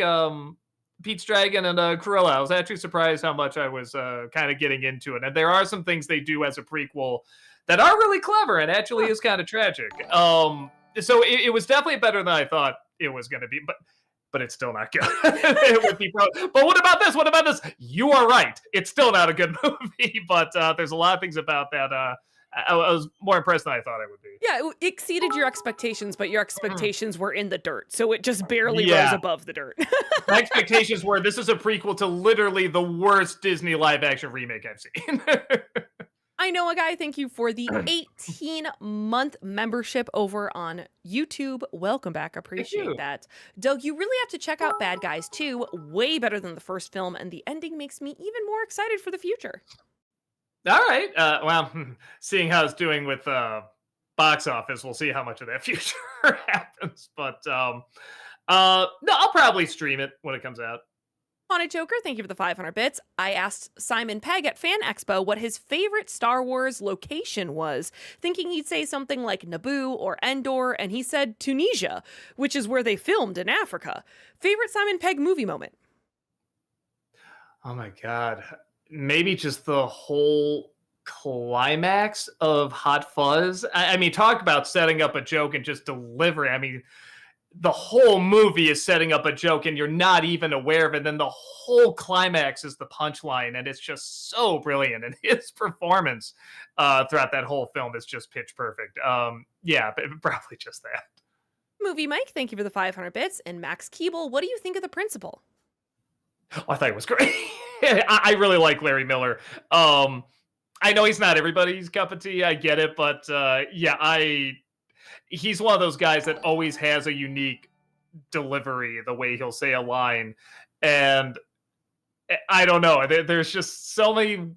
Pete's Dragon and Cruella. I was actually surprised how much I was kind of getting into it, and there are some things they do as a prequel that are really clever and actually is kind of tragic. So it was definitely better than I thought it was going to be, but it's still not good. It would be but what about this? What about this? You are right. It's still not a good movie, but there's a lot of things about that. I was more impressed than I thought I would be. Yeah, it exceeded your expectations, but your expectations were in the dirt, so it just barely rose above the dirt. My expectations were this is a prequel to literally the worst Disney live-action remake I've seen. I know a guy, thank you for the 18-month membership over on YouTube. Welcome back, appreciate that. Doug, you really have to check out Bad Guys 2, way better than the first film, and the ending makes me even more excited for the future. All right, well, seeing how it's doing with box office, we'll see how much of that future happens. But no, I'll probably stream it when it comes out. Haunted Joker, thank you for the 500 bits. I asked Simon Pegg at Fan Expo what his favorite Star Wars location was, thinking he'd say something like Naboo or Endor, and he said Tunisia, which is where they filmed in Africa. Favorite Simon Pegg movie moment? Oh my god. Maybe just the whole climax of Hot Fuzz. I mean, talk about setting up a joke and just delivering. I mean, the whole movie is setting up a joke and you're not even aware of it. Then the whole climax is the punchline, and it's just so brilliant. And his performance throughout that whole film is just pitch perfect. Yeah, but probably just that. Movie Mike, thank you for the 500 bits. And Max Keeble, what do you think of the principal? Oh, I thought it was great. I really like Larry Miller. I know he's not everybody's cup of tea. I get it, but yeah, he's one of those guys that always has a unique delivery, the way he'll say a line. And I don't know. There's just so many.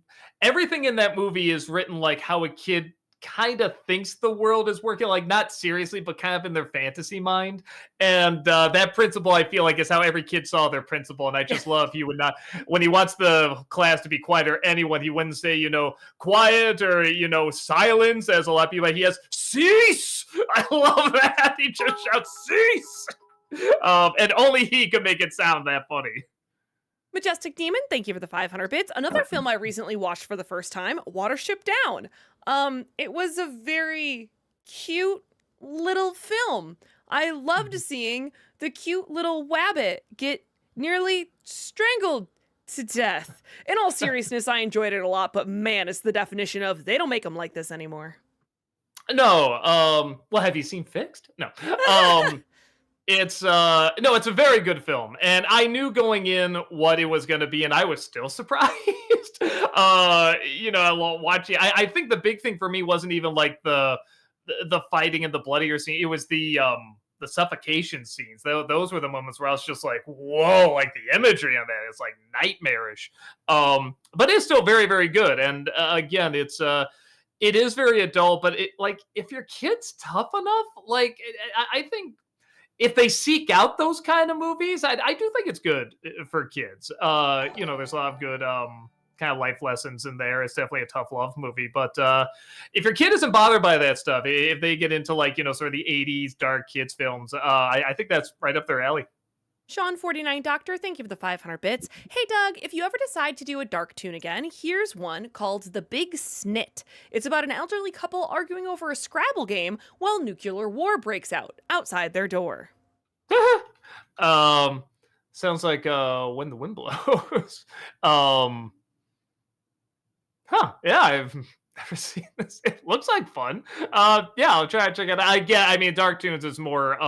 Everything in that movie is written like how a kid kind of thinks the world is working, like not seriously, but kind of in their fantasy mind. And that principal, I feel like, is how every kid saw their principal. And I just love he would not, when he wants the class to be quiet or anyone, he wouldn't say, you know, quiet or, you know, silence, as a lot of people, like, he has cease. I love that. He just shouts cease. And only he could make it sound that funny. Majestic Demon, thank you for the 500 bits. Another film I recently watched for the first time, Watership Down. It was a very cute little film. I loved seeing the cute little wabbit get nearly strangled to death. In all seriousness, I enjoyed it a lot, but man, it's the definition of they don't make them like this anymore. No, well, have you seen Fixed? No. It's it's a very good film, and I knew going in what it was going to be, and I was still surprised. Watching, I think the big thing for me wasn't even like the fighting and the bloodier scene. It was the suffocation scenes. Those were the moments where I was just like, whoa, like the imagery on that is like nightmarish. But it's still very, very good. And again, it is very adult, but it, like, if your kid's tough enough, like, I think if they seek out those kind of movies, I do think it's good for kids. There's a lot of good kind of life lessons in there. It's definitely a tough love movie. But if your kid isn't bothered by that stuff, if they get into like, sort of the 80s dark kids films, I think that's right up their alley. Sean49 Doctor, thank you for the 500 bits. Hey Doug, if you ever decide to do a dark tune again, here's one called The Big Snit. It's about an elderly couple arguing over a Scrabble game while nuclear war breaks out outside their door. Sounds like When the Wind Blows. Yeah, I've never seen this. It looks like fun. Yeah, I'll try to check it out. I mean, Dark Tunes is more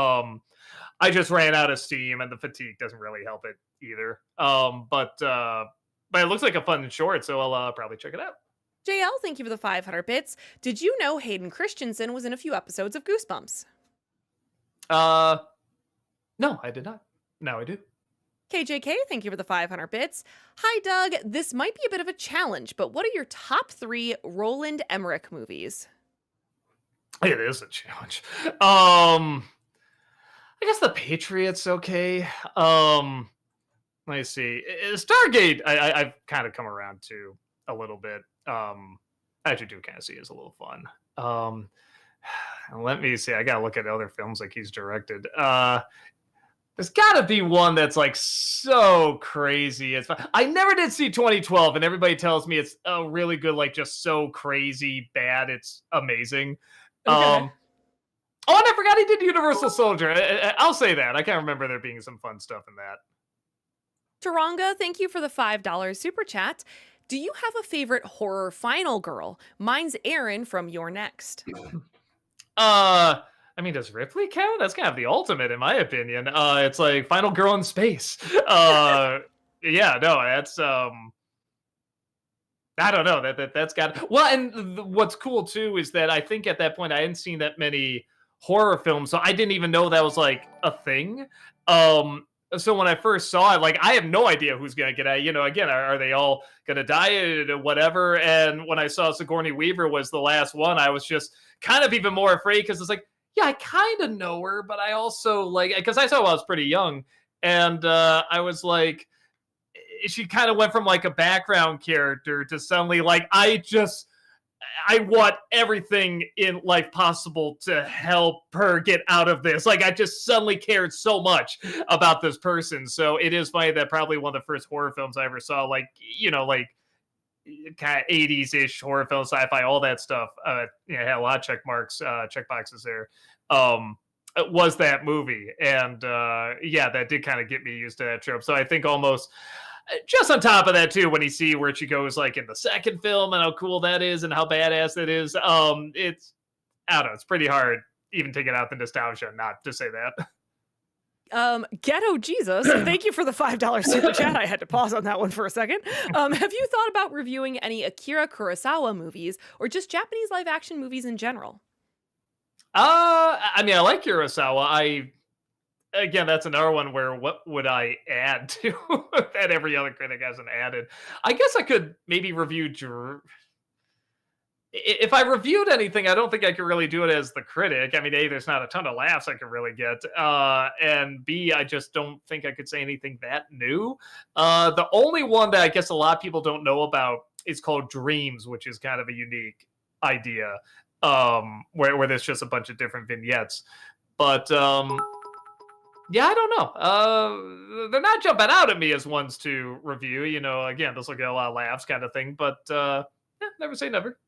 I just ran out of steam, and the fatigue doesn't really help it either. But it looks like a fun short, so I'll probably check it out. JL, thank you for the 500 bits. Did you know Hayden Christensen was in a few episodes of Goosebumps? No, I did not. Now I do. KJK, thank you for the 500 bits. Hi, Doug. This might be a bit of a challenge, but what are your top 3 Roland Emmerich movies? It is a challenge. I guess The Patriot's okay. Let me see. Stargate, I've kind of come around to a little bit. I actually do kind of see it as a little fun. Let me see. I gotta look at other films like he's directed. There's gotta be one that's like so crazy. It's fun. I never did see 2012, and everybody tells me it's a really good, like just so crazy bad. It's amazing. Okay. Oh, and I forgot he did Universal Soldier. I'll say that. I can't remember there being some fun stuff in that. Taranga, thank you for the $5 super chat. Do you have a favorite horror final girl? Mine's Erin from Your Next. I mean, does Ripley count? That's kind of the ultimate, in my opinion. It's like Final Girl in Space. Yeah, no, that's I don't know. That's got well, and what's cool too is that I think at that point I hadn't seen that many horror films, so I didn't even know that was like a thing. So when I first saw it, like I have no idea who's gonna get out. You know, again, are they all gonna die, whatever? And when I saw Sigourney Weaver was the last one, I was just kind of even more afraid because it's like, yeah, I kind of know her, but I also like because I saw when I was pretty young, and I was like, she kind of went from like a background character to suddenly like I want everything in life possible to help her get out of this. Like I just suddenly cared so much about this person. So it is funny that probably one of the first horror films I ever saw, like like kind of 80s ish horror film, sci-fi, all that stuff. Had a lot of check marks, check boxes there. Was that movie, and yeah, that did kind of get me used to that trope. So I think almost just on top of that too, when you see where she goes like in the second film and how cool that is and how badass it is, it's I don't know, it's pretty hard even to get out the nostalgia not to say that. Ghetto Jesus, thank you for the $5 super chat. I had to pause on that one for a second. Have you thought about reviewing any Akira Kurosawa movies or just Japanese live action movies in general? I mean, I like Kurosawa. Again, that's another one where what would I add to that every other critic hasn't added? I guess I could maybe review if I reviewed anything, I don't think I could really do it as the critic. I mean, A, there's not a ton of laughs I could really get. And B, I just don't think I could say anything that new. The only one that I guess a lot of people don't know about is called Dreams, which is kind of a unique idea, where there's just a bunch of different vignettes. But yeah, I don't know. They're not jumping out at me as ones to review. Again, this will get a lot of laughs kind of thing. But yeah, never say never.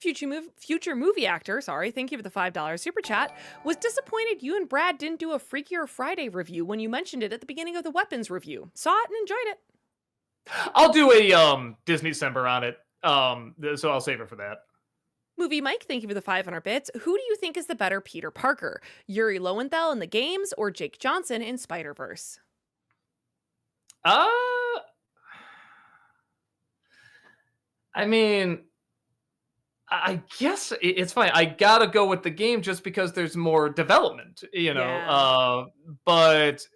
Future movie actor, sorry, thank you for the $5 super chat, was disappointed you and Brad didn't do a Freakier Friday review when you mentioned it at the beginning of the weapons review. Saw it and enjoyed it. I'll do a Disney December on it. So I'll save it for that. Movie Mike, thank you for the 500 bits. Who do you think is the better Peter Parker? Yuri Lowenthal in the games or Jake Johnson in Spider-Verse? I mean, I guess it's fine. I gotta go with the game just because there's more development, Yeah. But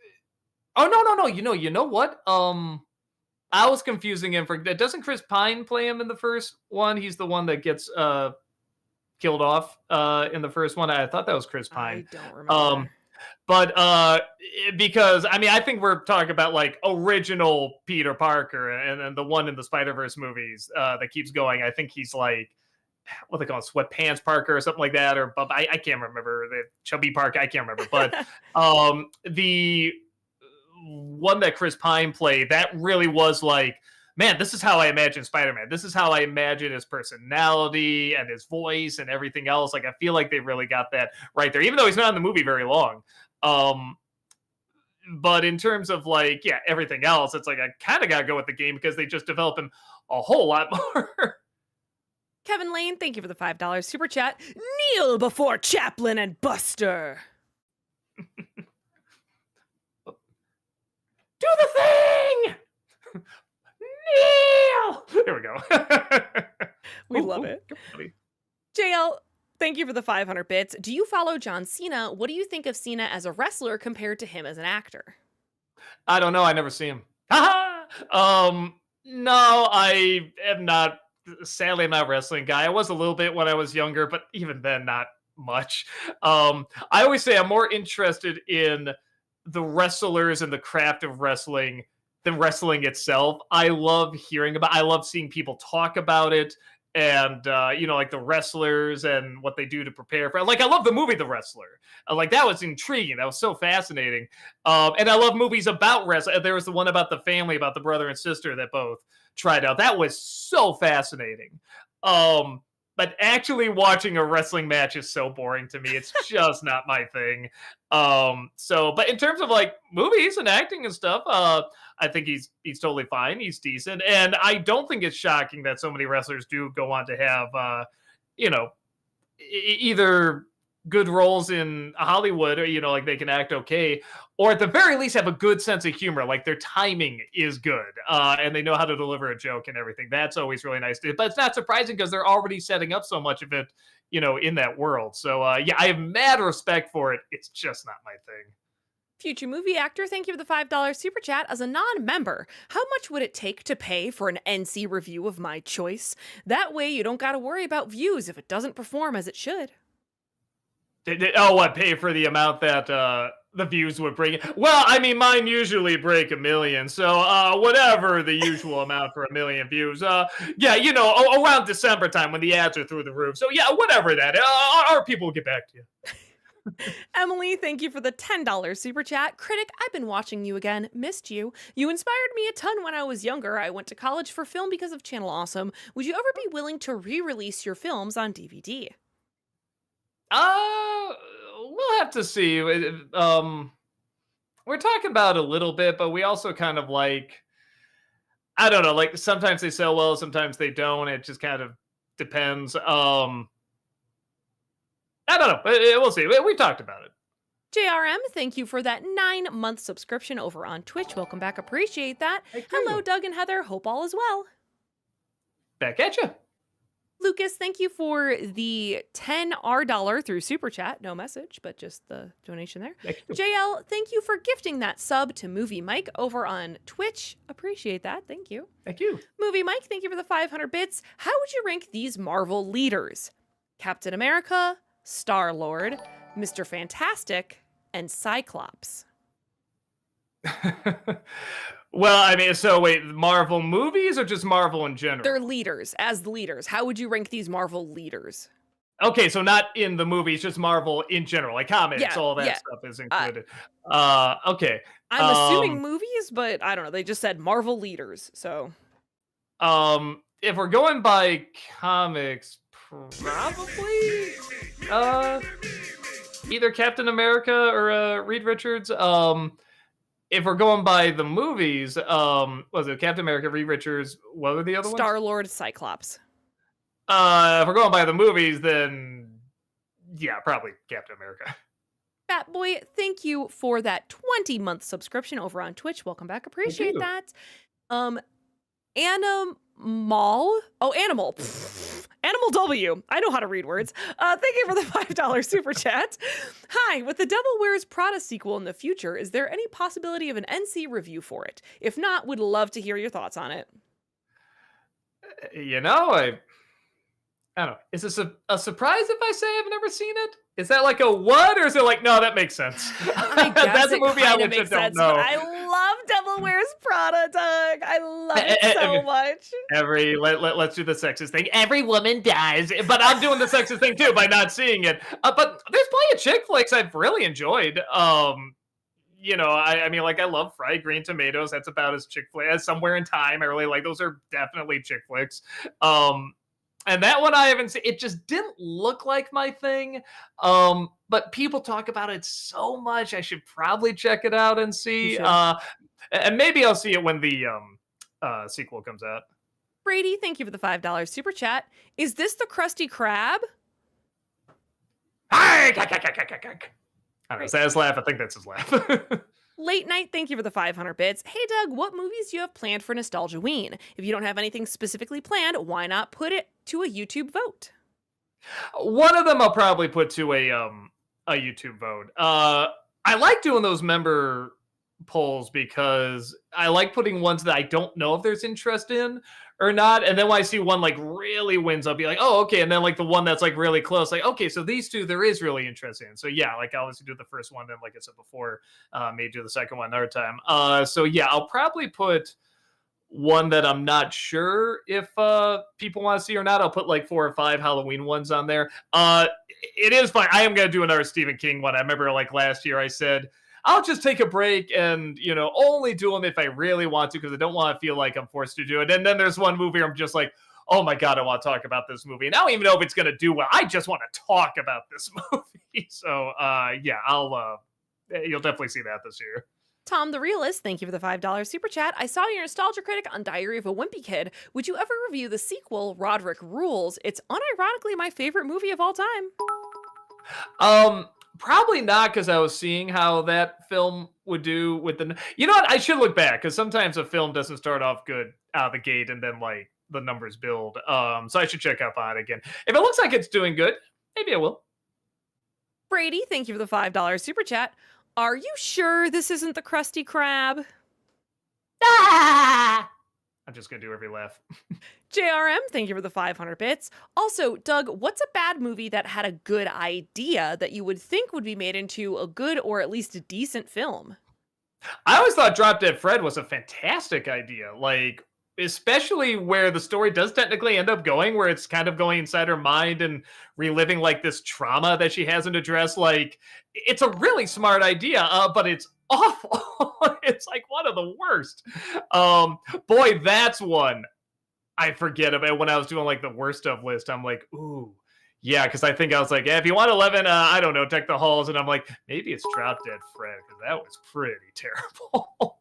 oh no. You know what? I was confusing him for. Doesn't Chris Pine play him in the first one? He's the one that gets killed off in the first one. I thought that was Chris Pine. I don't Um, remember. but because I mean, I think we're talking about like original Peter Parker, and the one in the Spider-Verse movies that keeps going. I think he's like what they call it, sweatpants Parker or something like that, or I can't remember the chubby Parker. I can't remember, but the one that Chris Pine played, that really was like, man, this is how I imagine Spider-Man. This is how I imagine his personality and his voice and everything else. Like I feel like they really got that right there, even though he's not in the movie very long. But in terms of like, yeah, everything else, it's like I kind of gotta go with the game because they just develop him a whole lot more. Kevin Lane, thank you for the $5 super chat. Kneel before Chaplin and Buster. Do the thing! Kneel! There we go. We love it. JL, thank you for the 500 bits. Do you follow John Cena? What do you think of Cena as a wrestler compared to him as an actor? I don't know. I never see him. No, I am not. Sadly, I'm not a wrestling guy. I was a little bit when I was younger, but even then, not much. I always say I'm more interested in the wrestlers and the craft of wrestling than wrestling itself. I love I love seeing people talk about it and like the wrestlers and what they do to prepare for. Like I love the movie The Wrestler. Like that was intriguing. That was so fascinating. And I love movies about wrestling. There was the one about the family, about the brother and sister that both tried out. That was so fascinating. But actually watching a wrestling match is so boring to me. It's just not my thing. But in terms of like movies and acting and stuff, I think he's totally fine. He's decent, and I don't think it's shocking that so many wrestlers do go on to have, either good roles in Hollywood, or like they can act okay, or at the very least have a good sense of humor. Like their timing is good, and they know how to deliver a joke and everything. That's always really nice. But it's not surprising because they're already setting up so much of it, in that world. So yeah, I have mad respect for it. It's just not my thing. Future movie actor, thank you for the $5 super chat. As a non member, how much would it take to pay for an NC review of my choice? That way, you don't gotta worry about views if it doesn't perform as it should. Oh, what? Pay for the amount that the views would bring? Well, I mean, mine usually break 1 million, so whatever the usual amount for 1 million views. Yeah, you know, around December time when the ads are through the roof. So yeah, whatever that. Our people will get back to you. Emily, thank you for the $10 super chat. Critic, I've been watching you again. Missed you. You inspired me a ton when I was younger. I went to college for film because of Channel Awesome. Would you ever be willing to re-release your films on DVD? We'll have to see. We're talking about a little bit, but we also kind of like, I don't know, like sometimes they sell well, sometimes they don't. It just kind of depends. I don't know. We'll see. We talked about it. JRM, thank you for that 9-month subscription over on Twitch. Welcome back. Appreciate that. Hello, Doug and Heather. Hope all is well. Back at you. Lucas, thank you for the $10 through Super Chat. No message, but just the donation there. JL, thank you for gifting that sub to Movie Mike over on Twitch. Appreciate that. Thank you. Thank you. Movie Mike, thank you for the 500 bits. How would you rank these Marvel leaders? Captain America, Star-Lord, Mr. Fantastic, and Cyclops. Well, I mean, so wait, Marvel movies or just Marvel in general? They're leaders, as the leaders. How would you rank these Marvel leaders? Okay, so not in the movies, just Marvel in general, like comics, all that stuff is included. Okay. I'm assuming movies, but I don't know. They just said Marvel leaders, so. If we're going by comics, probably either Captain America or Reed Richards. If we're going by the movies, was it Captain America, Reed Richards? What were the other ones? Star-Lord, Cyclops. If we're going by the movies, then yeah, probably Captain America. Fat Boy, thank you for that 20-month subscription over on Twitch. Welcome back. Appreciate that. Animal. Oh, Animal. Animal W. I know how to read words. Thank you for the $5 super chat. Hi, with the Devil Wears Prada sequel in the future, is there any possibility of an NC review for it? If not, would love to hear your thoughts on it. You know, I don't know. Is this a surprise if I say I've never seen it? Is that like a what, or is it like, no, that makes sense? I guess That's a movie I makes don't sense, know. but I love Devil Wears Prada, Doug. I love it so much. Let's do the sexist thing. Every woman dies, but I'm doing the sexist thing too by not seeing it. But there's plenty of chick flicks I've really enjoyed. You know, I mean, like I love Fried Green Tomatoes. That's about as chick flick as Somewhere in Time. I really like those. Are definitely chick flicks. And that one I haven't seen. It just didn't look like my thing. But people talk about it so much. I should probably check it out and see. And maybe I'll see it when the sequel comes out. Brady, thank you for the $5 super chat. Is this the Krusty Krab? I don't know. Is that his laugh? I think that's his laugh. Late Night, thank you for the 500 bits. Hey, Doug, what movies do you have planned for Nostalgia Ween? If you don't have anything specifically planned, why not put it to a YouTube vote? One of them I'll probably put to a YouTube vote. I like doing those member polls because I like putting ones that I don't know if there's interest in or not. And then when I see one like really wins, I'll be like, oh, okay. And then like the one that's like really close, like, okay, so these two there is really interest in. So yeah, like I obviously do the first one, then like I said before, maybe do the second one another time. So yeah, I'll probably put one that I'm not sure if people want to see or not. I'll put like 4 or 5 Halloween ones on there. It is fine. I am going to do another Stephen King one. I remember like last year I said, I'll just take a break and, you know, only do them if I really want to because I don't want to feel like I'm forced to do it. And then there's one movie where I'm just like, oh my God, I want to talk about this movie. And I don't even know if it's going to do well. I just want to talk about this movie. So, yeah, you'll definitely see that this year. Tom the Realist, thank you for the $5 super chat. I saw your Nostalgia Critic on Diary of a Wimpy Kid. Would you ever review the sequel, Roderick Rules? It's unironically my favorite movie of all time. Probably not, because I was seeing how that film would do with the... You know what? I should look back, because sometimes a film doesn't start off good out of the gate, and then, like, the numbers build. So I should check up on it again. If it looks like it's doing good, maybe I will. Brady, thank you for the $5 super chat. Are you sure this isn't the Krusty Krab? Ah! I'm just gonna do every laugh. JRM, thank you for the 500 bits. Also, Doug, what's a bad movie that had a good idea that you would think would be made into a good or at least a decent film? I always thought Drop Dead Fred was a fantastic idea. Like, especially where the story does technically end up going, where it's kind of going inside her mind and reliving like this trauma that she hasn't addressed. Like, it's a really smart idea, but it's awful. It's like one of the worst. Boy, that's one I forget about when I was doing like the worst of list. I'm like, ooh, yeah, because I think I was like, yeah, if you want 11, I don't know, check the halls, and I'm like, maybe it's Drop Dead Fred because that was pretty terrible.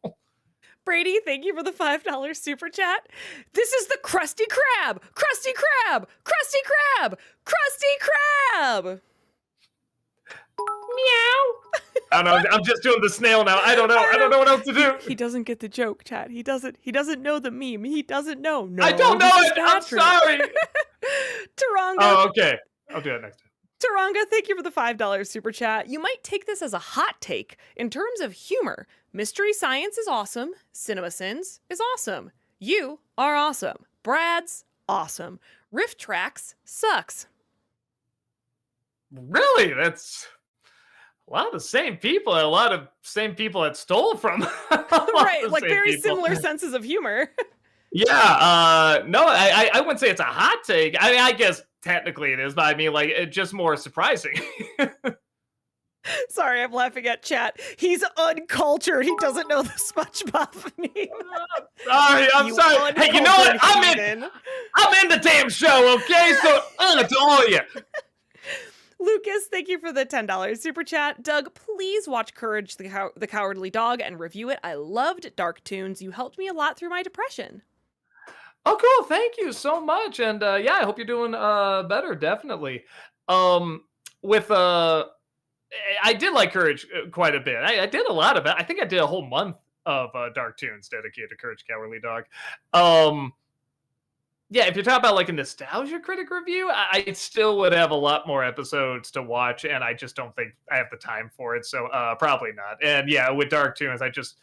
Brady, thank you for the $5 super chat. This is the Krusty Krab! Krusty Krab! Krusty Krab! Krusty Krab! Meow. I don't know. I'm just doing the snail now. I don't know. I don't know what else to do. He doesn't get the joke, chat. He doesn't know the meme. He doesn't know. No, I don't know it. I'm sorry. Taranga. Oh, okay. I'll do it next time. Taranga, thank you for the $5 super chat. You might take this as a hot take. In terms of humor, Mystery Science is awesome. Cinema Sins is awesome. You are awesome. Brad's awesome. Riff Tracks sucks. Really? That's a lot of the same people. A lot of same people that stole from. Right, like very similar senses of humor. Yeah, no, I wouldn't say it's a hot take. I mean, I guess technically it is, but I mean, like, it's just more surprising. Sorry, I'm laughing at chat. He's uncultured. He doesn't know the SpongeBob meme. Sorry, I'm sorry. Hey, you know what? I'm in the damn show, okay? So, to all of you. Lucas, thank you for the $10 super chat. Doug, please watch Courage the Cowardly Dog and review it. I loved Dark Toons. You helped me a lot through my depression. Oh, cool. Thank you so much. And yeah, I hope you're doing better, definitely. With I did like Courage quite a bit. I did a lot of it. I think I did a whole month of Dark Toons dedicated to Courage Cowardly Dog. Yeah, if you're talking about like a Nostalgia Critic review, I still would have a lot more episodes to watch, and I just don't think I have the time for it. So probably not. And yeah, with Dark Toons, I just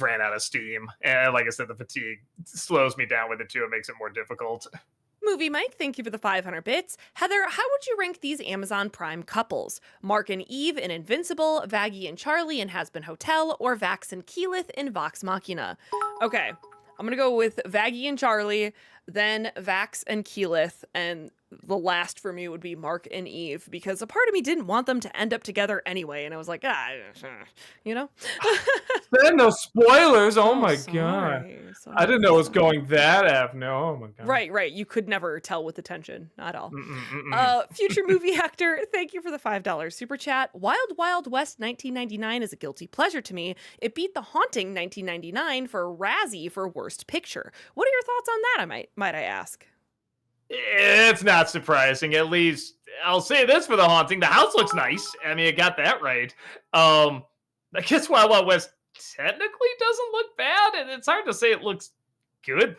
ran out of steam, and like I said, the fatigue slows me down with it too. It makes it more difficult. Movie Mike, thank you for the 500 bits. Heather, how would you rank these Amazon Prime couples? Mark and Eve in Invincible, Vaggie and Charlie in Hazbin Hotel, or Vax and Keyleth in Vox Machina? Okay, I'm gonna go with Vaggie and Charlie, then Vax and Keyleth, and the last for me would be Mark and Eve, because a part of me didn't want them to end up together anyway, and I was like, you know? Then no spoilers. Oh my sorry, god. sorry, I didn't know it was going that af. No, oh my god. Right. You could never tell with the tension. Not all. Future movie actor, thank you for the $5 super chat. Wild Wild West 1999 is a guilty pleasure to me. It beat The Haunting 1999 for a Razzie for Worst Picture. What are your thoughts on that, might I ask? It's not surprising. At least I'll say this for The Haunting. The house looks nice. I mean, it got that right. I guess Wild Wild West technically doesn't look bad, and it's hard to say it looks good.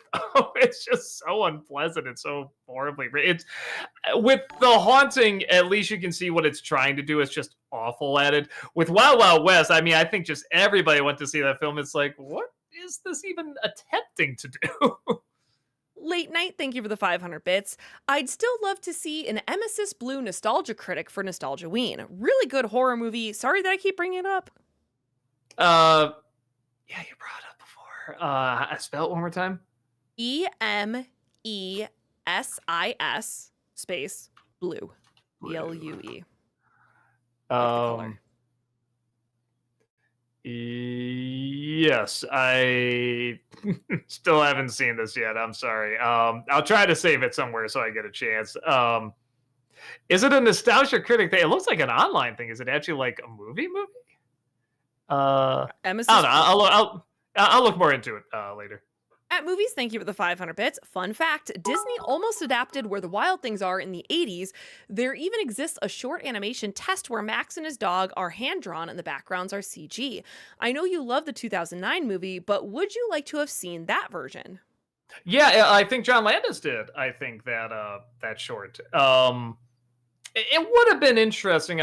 It's just so unpleasant. It's so horribly written. It's with The Haunting, at least you can see what it's trying to do. It's just awful at it. With Wild Wild West, I mean, I think just everybody went to see that film. It's like, what is this even attempting to do? Late Night, thank you for the 500 bits. I'd still love to see an Emesis Blue Nostalgia Critic for Nostalgia Ween. Really good horror movie. Sorry that I keep bringing it up. Yeah, you brought it up before. Spell it one more time. EMESIS space blue. BLUE. Yes, I still haven't seen this yet. I'm sorry. I'll try to save it somewhere so I get a chance. Is it a Nostalgia Critic thing? It looks like an online thing. Is it actually like a movie? I don't know. I'll look more into it later. At Movies, thank you for the 500 bits. Fun fact, Disney almost adapted Where the Wild Things Are in the 80s. There even exists a short animation test where Max and his dog are hand-drawn and the backgrounds are CG. I know you love the 2009 movie, but would you like to have seen that version? Yeah, I think John Landis did. I think that short. It would have been interesting.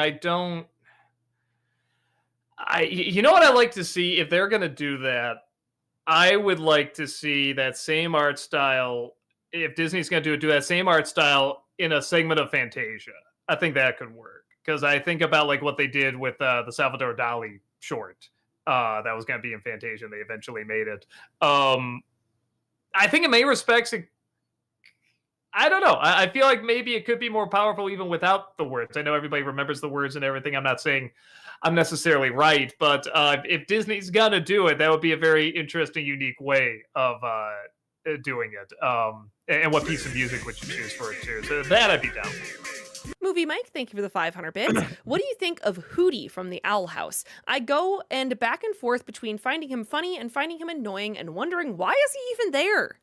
You know what I like to see if they're gonna do that. I would like to see that same art style. If Disney's gonna do that same art style in a segment of Fantasia. I think that could work because I think about like what they did with the Salvador Dali short that was gonna be in Fantasia, and they eventually made it. Um, I think in many respects, I don't know. I feel like maybe it could be more powerful even without the words. I know everybody remembers the words and everything. I'm not saying I'm necessarily right, but if Disney's gonna do it, that would be a very interesting, unique way of doing it. And what piece of music would you choose for it too? So that I'd be down for. Movie Mike, thank you for the 500 bits. What do you think of Hootie from the Owl House? I go and back and forth between finding him funny and finding him annoying and wondering why is he even there?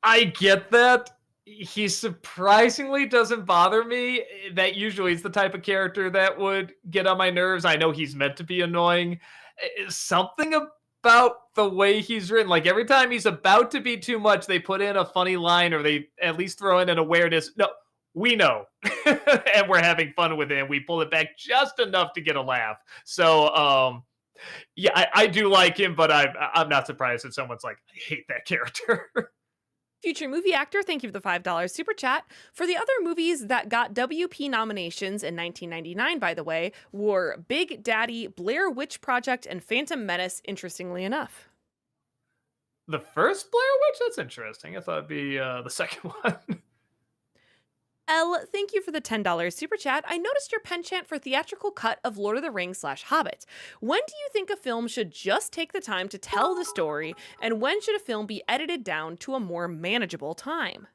I get that. He surprisingly doesn't bother me. That usually is the type of character that would get on my nerves. I know he's meant to be annoying. Something about the way he's written, like every time he's about to be too much, they put in a funny line or they at least throw in an awareness. No, we know. And we're having fun with it. And we pull it back just enough to get a laugh. So, yeah, I do like him, but I'm not surprised that someone's like, I hate that character. Future movie actor, thank you for the $5 super chat. For the other movies that got WP nominations in 1999, by the way, were Big Daddy, Blair Witch Project, and Phantom Menace, interestingly enough. The first Blair Witch? That's interesting. I thought it'd be the second one. L, thank you for the $10 super chat. I noticed your penchant for theatrical cut of Lord of the Rings / Hobbit. When do you think a film should just take the time to tell the story, and when should a film be edited down to a more manageable time?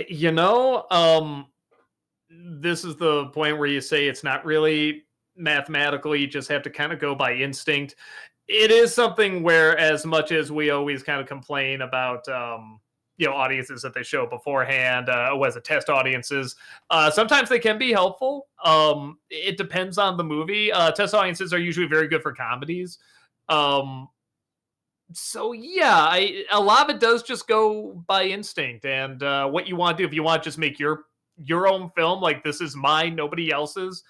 You know, this is the point where you say it's not really mathematical. You just have to kind of go by instinct. It is something where, as much as we always kind of complain about, audiences that they show beforehand, as a test audiences, sometimes they can be helpful. It depends on the movie. Test audiences are usually very good for comedies. So yeah, a lot of it does just go by instinct and what you want to do. If you want to just make your own film, like this is mine, nobody else's,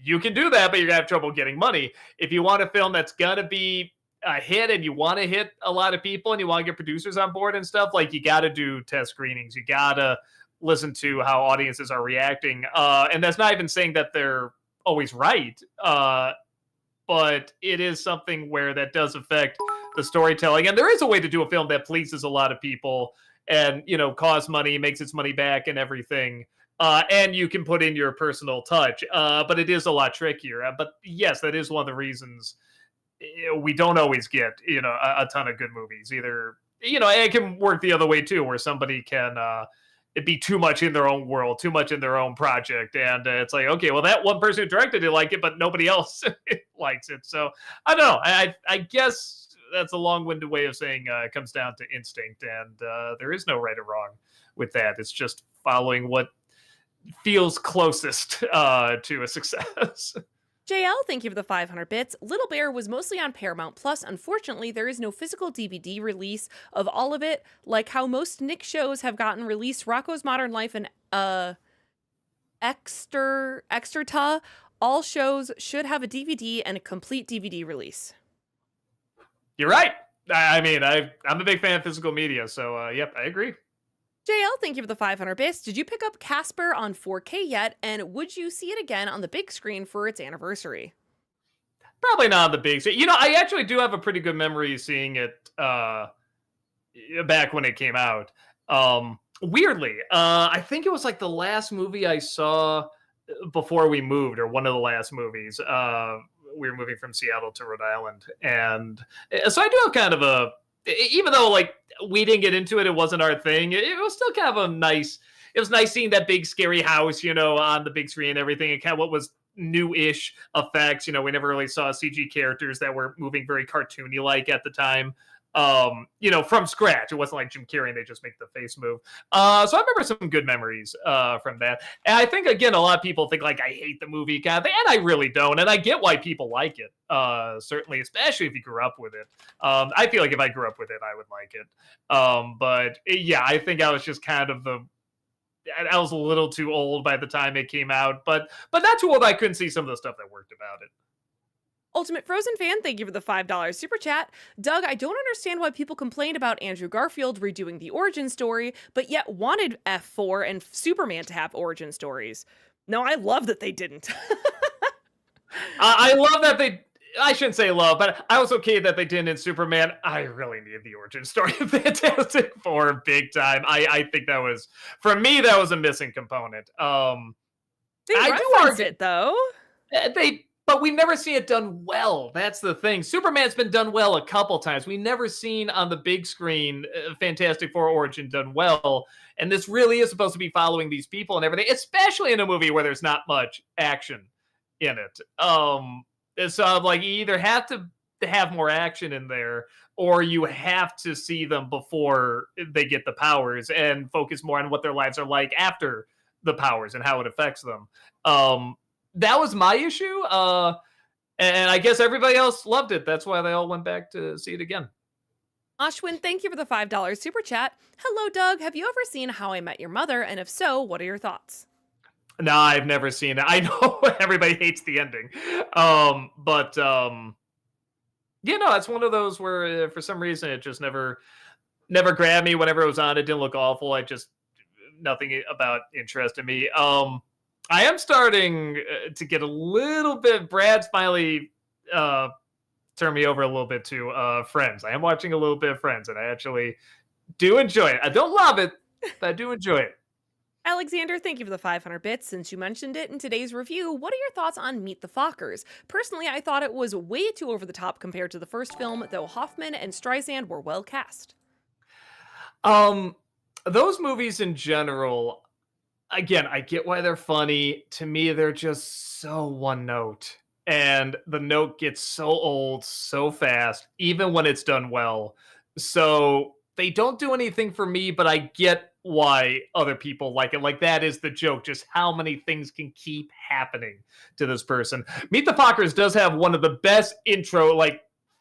you can do that, but you're gonna have trouble getting money. If you want a film that's gonna be a hit and you want to hit a lot of people and you want to get producers on board and stuff, like you got to do test screenings. You got to listen to how audiences are reacting. And that's not even saying that they're always right. But it is something where that does affect the storytelling. And there is a way to do a film that pleases a lot of people and, costs money, makes its money back and everything. And you can put in your personal touch. But it is a lot trickier. But yes, that is one of the reasons we don't always get, a ton of good movies. Either, it can work the other way too, where somebody can it be too much in their own world, too much in their own project. And it's like, okay, well, that one person who directed it liked it, but nobody else likes it. So I don't know. I guess that's a long-winded way of saying it comes down to instinct. And there is no right or wrong with that. It's just following what feels closest to a success. JL, thank you for the 500 bits. Little Bear was mostly on Paramount Plus. Unfortunately, there is no physical DVD release of all of it, like how most Nick shows have gotten released. Rocco's Modern Life and Exterta. All shows should have a DVD and a complete DVD release. You're right. I mean, I'm a big fan of physical media, so yep, I agree. JL, thank you for the 500 bits. Did you pick up Casper on 4K yet? And would you see it again on the big screen for its anniversary? Probably not on the big screen. I actually do have a pretty good memory seeing it back when it came out. Weirdly, I think it was like the last movie I saw before we moved, or one of the last movies. We were moving from Seattle to Rhode Island. And so I do have kind of even though like we didn't get into it, it wasn't our thing. It was still kind of it was nice seeing that big scary house, on the big screen and everything. And kind of what was new-ish effects. We never really saw CG characters that were moving very cartoony-like at the time. From scratch. It wasn't like Jim Carrey and they just make the face move. So I remember some good memories from that. And I think, again, a lot of people think like I hate the movie kind of thing, and I really don't. And I get why people like it, certainly, especially if you grew up with it. I feel like if I grew up with it, I would like it. But yeah, I think I was just kind of I was a little too old by the time it came out, but not too old I couldn't see some of the stuff that worked about it. Ultimate Frozen fan, thank you for the $5 super chat. Doug, I don't understand why people complained about Andrew Garfield redoing the origin story, but yet wanted F4 and Superman to have origin stories. No, I love that they didn't. I love that they. I shouldn't say love, but I was okay that they didn't in Superman. I really needed the origin story of Fantastic Four big time. I think that was, for me, that was a missing component. They I do reference argue it though. but we never see it done well. That's the thing. Superman's been done well a couple times. We never seen on the big screen Fantastic Four origin done well, and this really is supposed to be following these people and everything, especially in a movie where there's not much action in it. And so I'm like, you either have to have more action in there, or you have to see them before they get the powers and focus more on what their lives are like after the powers and how it affects them. That was my issue. And I guess everybody else loved it. That's why they all went back to see it again. Ashwin, thank you for the $5 super chat. Hello, Doug. Have you ever seen How I Met Your Mother? And if so, what are your thoughts? No, I've never seen it. I know everybody hates the ending. But you know, it's one of those where for some reason it just never grabbed me. Whenever it was on, it didn't look awful. I just, nothing about interested me. I am starting to get a little bit. Brad's finally turned me over a little bit to Friends. I am watching a little bit of Friends, and I actually do enjoy it. I don't love it, but I do enjoy it. Alexander, thank you for the 500 bits. Since you mentioned it in today's review, what are your thoughts on Meet the Fockers? Personally, I thought it was way too over the top compared to the first film, though Hoffman and Streisand were well cast. Those movies in general, again, I get why they're funny. To me, they're just so one note. And the note gets so old so fast, even when it's done well. So they don't do anything for me, but I get why other people like it. Like, that is the joke, just how many things can keep happening to this person. Meet the Fockers does have one of the best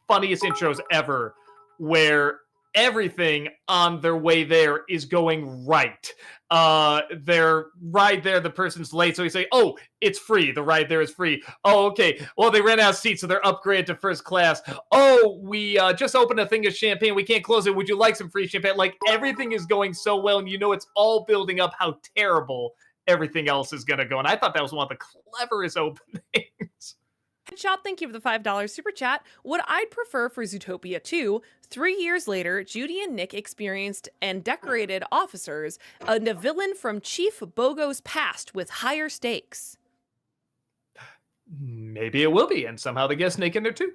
funniest intros ever, where everything on their way there is going right. They're right there, the person's late, so he's like, oh, it's free, the ride there is free. Oh, okay, well, they ran out of seats, so they're upgraded to first class. Oh, we just opened a thing of champagne, we can't close it, would you like some free champagne? Like, everything is going so well, and you know it's all building up how terrible everything else is gonna go, and I thought that was one of the cleverest openings. Headshot, thank you for the $5 super chat. What I'd prefer for Zootopia 2, 3 years later, Judy and Nick experienced and decorated officers and a villain from Chief Bogo's past with higher stakes. Maybe it will be, and somehow they get Snake in there too.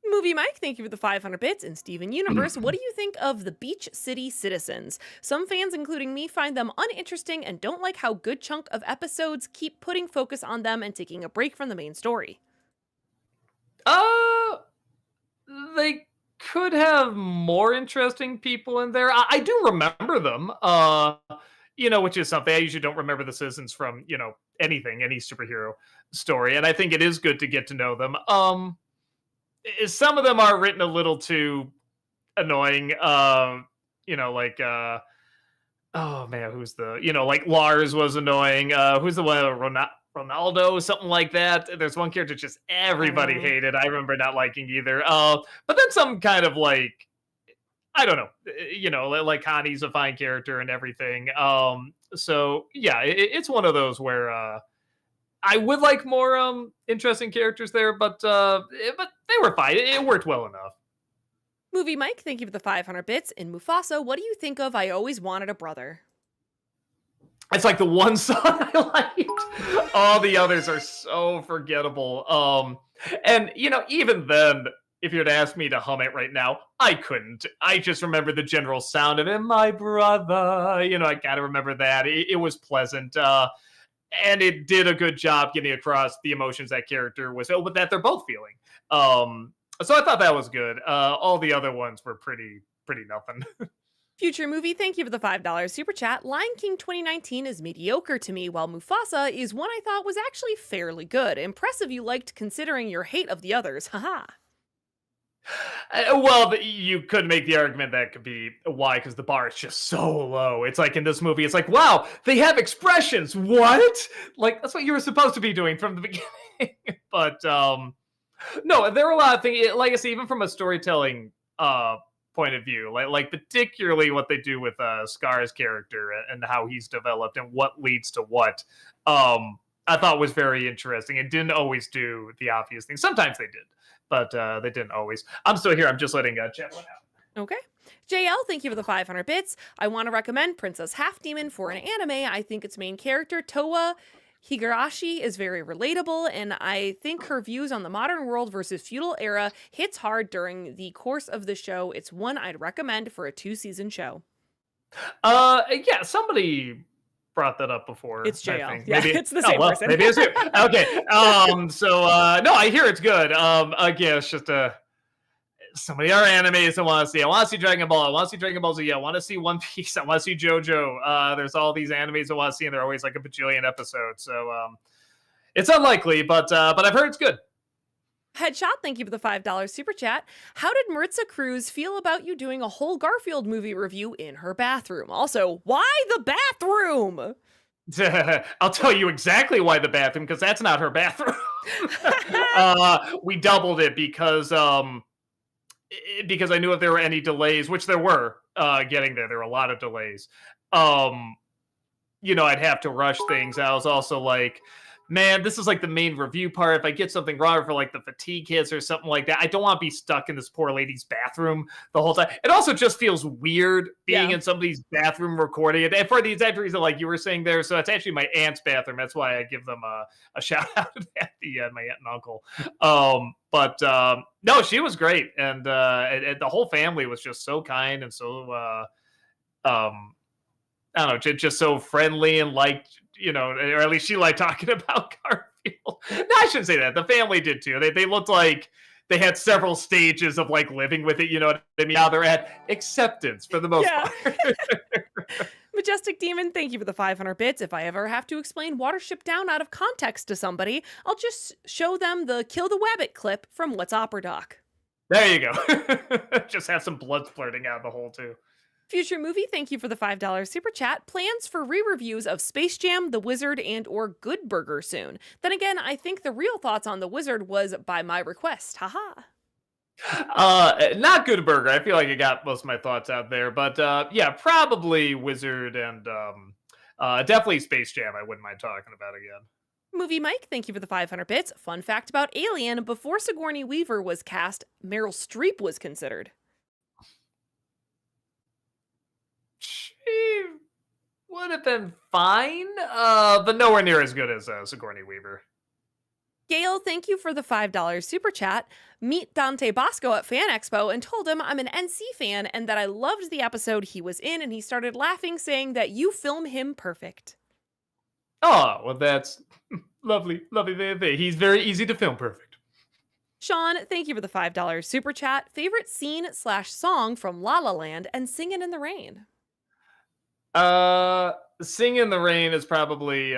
Movie Mike, thank you for the 500 bits. And Steven Universe, what do you think of the Beach City Citizens? Some fans, including me, find them uninteresting and don't like how good chunk of episodes keep putting focus on them and taking a break from the main story. They could have more interesting people in there. I do remember them, which is something. I usually don't remember the citizens from, anything, any superhero story. And I think it is good to get to know them. Some of them are written a little too annoying. Oh man, who's the, like Lars was annoying. Who's the one, Ronaldo, something like that. There's one character just everybody hated. I remember not liking either. But then some kind of like, I don't know, like Connie's a fine character and everything. So yeah, it's one of those where I would like more interesting characters there, but they were fine. It worked well enough. Movie Mike, thank you for the 500 bits. In Mufasa, what do you think of I Always Wanted a Brother? It's like the one song I liked. All the others are so forgettable. And even then, if you were to ask me to hum it right now, I couldn't. I just remember the general sound of it. My brother, I gotta remember that. It was pleasant. And it did a good job getting across the emotions that character was, but that they're both feeling. So I thought that was good. All the other ones were pretty nothing. Future Movie, thank you for the $5 super chat. Lion King 2019 is mediocre to me, while Mufasa is one I thought was actually fairly good. Impressive you liked considering your hate of the others, haha. Well, you could make the argument that could be why, because the bar is just so low. It's like in this movie, it's like, wow, they have expressions. What? Like that's what you were supposed to be doing from the beginning. But no, there were a lot of things. Like I say, even from a storytelling point of view, like particularly what they do with Scar's character and how he's developed and what leads to what. I thought was very interesting. It didn't always do the obvious thing. Sometimes they did, but they didn't always. I'm still here. I'm just letting chat one out. Okay. JL, thank you for the 500 bits. I want to recommend Princess Half Demon for an anime. I think its main character, Towa Higurashi, is very relatable, and I think her views on the modern world versus feudal era hits hard during the course of the show. It's one I'd recommend for a 2-season show. Yeah, somebody brought that up before. It's I JL. think. Yeah, Maybe it's the same person. Maybe it's you. Okay. So no, I hear it's good. Again, it's just so many other animes I want to see. I want to see Dragon Ball. I want to see Dragon Ball Z. I want to see One Piece. I want to see JoJo. There's all these animes I want to see, and they're always like a bajillion episodes. So it's unlikely, but I've heard it's good. Headshot, thank you for the $5 super chat. How did Maritza Cruz feel about you doing a whole Garfield movie review in her bathroom? Also, why the bathroom? I'll tell you exactly why the bathroom, because that's not her bathroom. We doubled it because I knew if there were any delays, which there were getting there. There were a lot of delays. I'd have to rush things. I was also like, man, this is like the main review part. If I get something wrong for like the fatigue hits or something like that, I don't want to be stuck in this poor lady's bathroom the whole time. It also just feels weird being in somebody's bathroom recording it. And for the exact reason like you were saying there, so it's actually my aunt's bathroom. That's why I give them a shout out at the my aunt and uncle. No, she was great. And the whole family was just so kind and so I don't know, just so friendly and liked, or at least she liked talking about Garfield. No, I shouldn't say that. The family did too. They looked like they had several stages of like living with it. You know what I mean? Now they're at acceptance for the most part. Majestic Demon, thank you for the 500 bits. If I ever have to explain Watership Down out of context to somebody, I'll just show them the Kill the Wabbit clip from What's Opera Doc. There you go. Just have some blood splurting out the hole too. Future Movie, thank you for the $5 super chat. Plans for re-reviews of Space Jam, The Wizard, and or Good Burger soon. Then again, I think the real thoughts on The Wizard was by my request. Haha. Not Good Burger. I feel like I got most of my thoughts out there, but yeah, probably Wizard and definitely Space Jam. I wouldn't mind talking about again. Movie Mike, thank you for the 500 bits. Fun fact about Alien, before Sigourney Weaver was cast, Meryl Streep was considered. She would have been fine, but nowhere near as good as Sigourney Weaver. Gail, thank you for the $5 super chat. Meet Dante Bosco at Fan Expo and told him I'm an NC fan and that I loved the episode he was in, and he started laughing, saying that you film him perfect. Oh, well, that's lovely. He's very easy to film perfect. Sean, thank you for the $5 super chat. Favorite scene/song from La La Land and Singin' in the Rain? Sing in the Rain is probably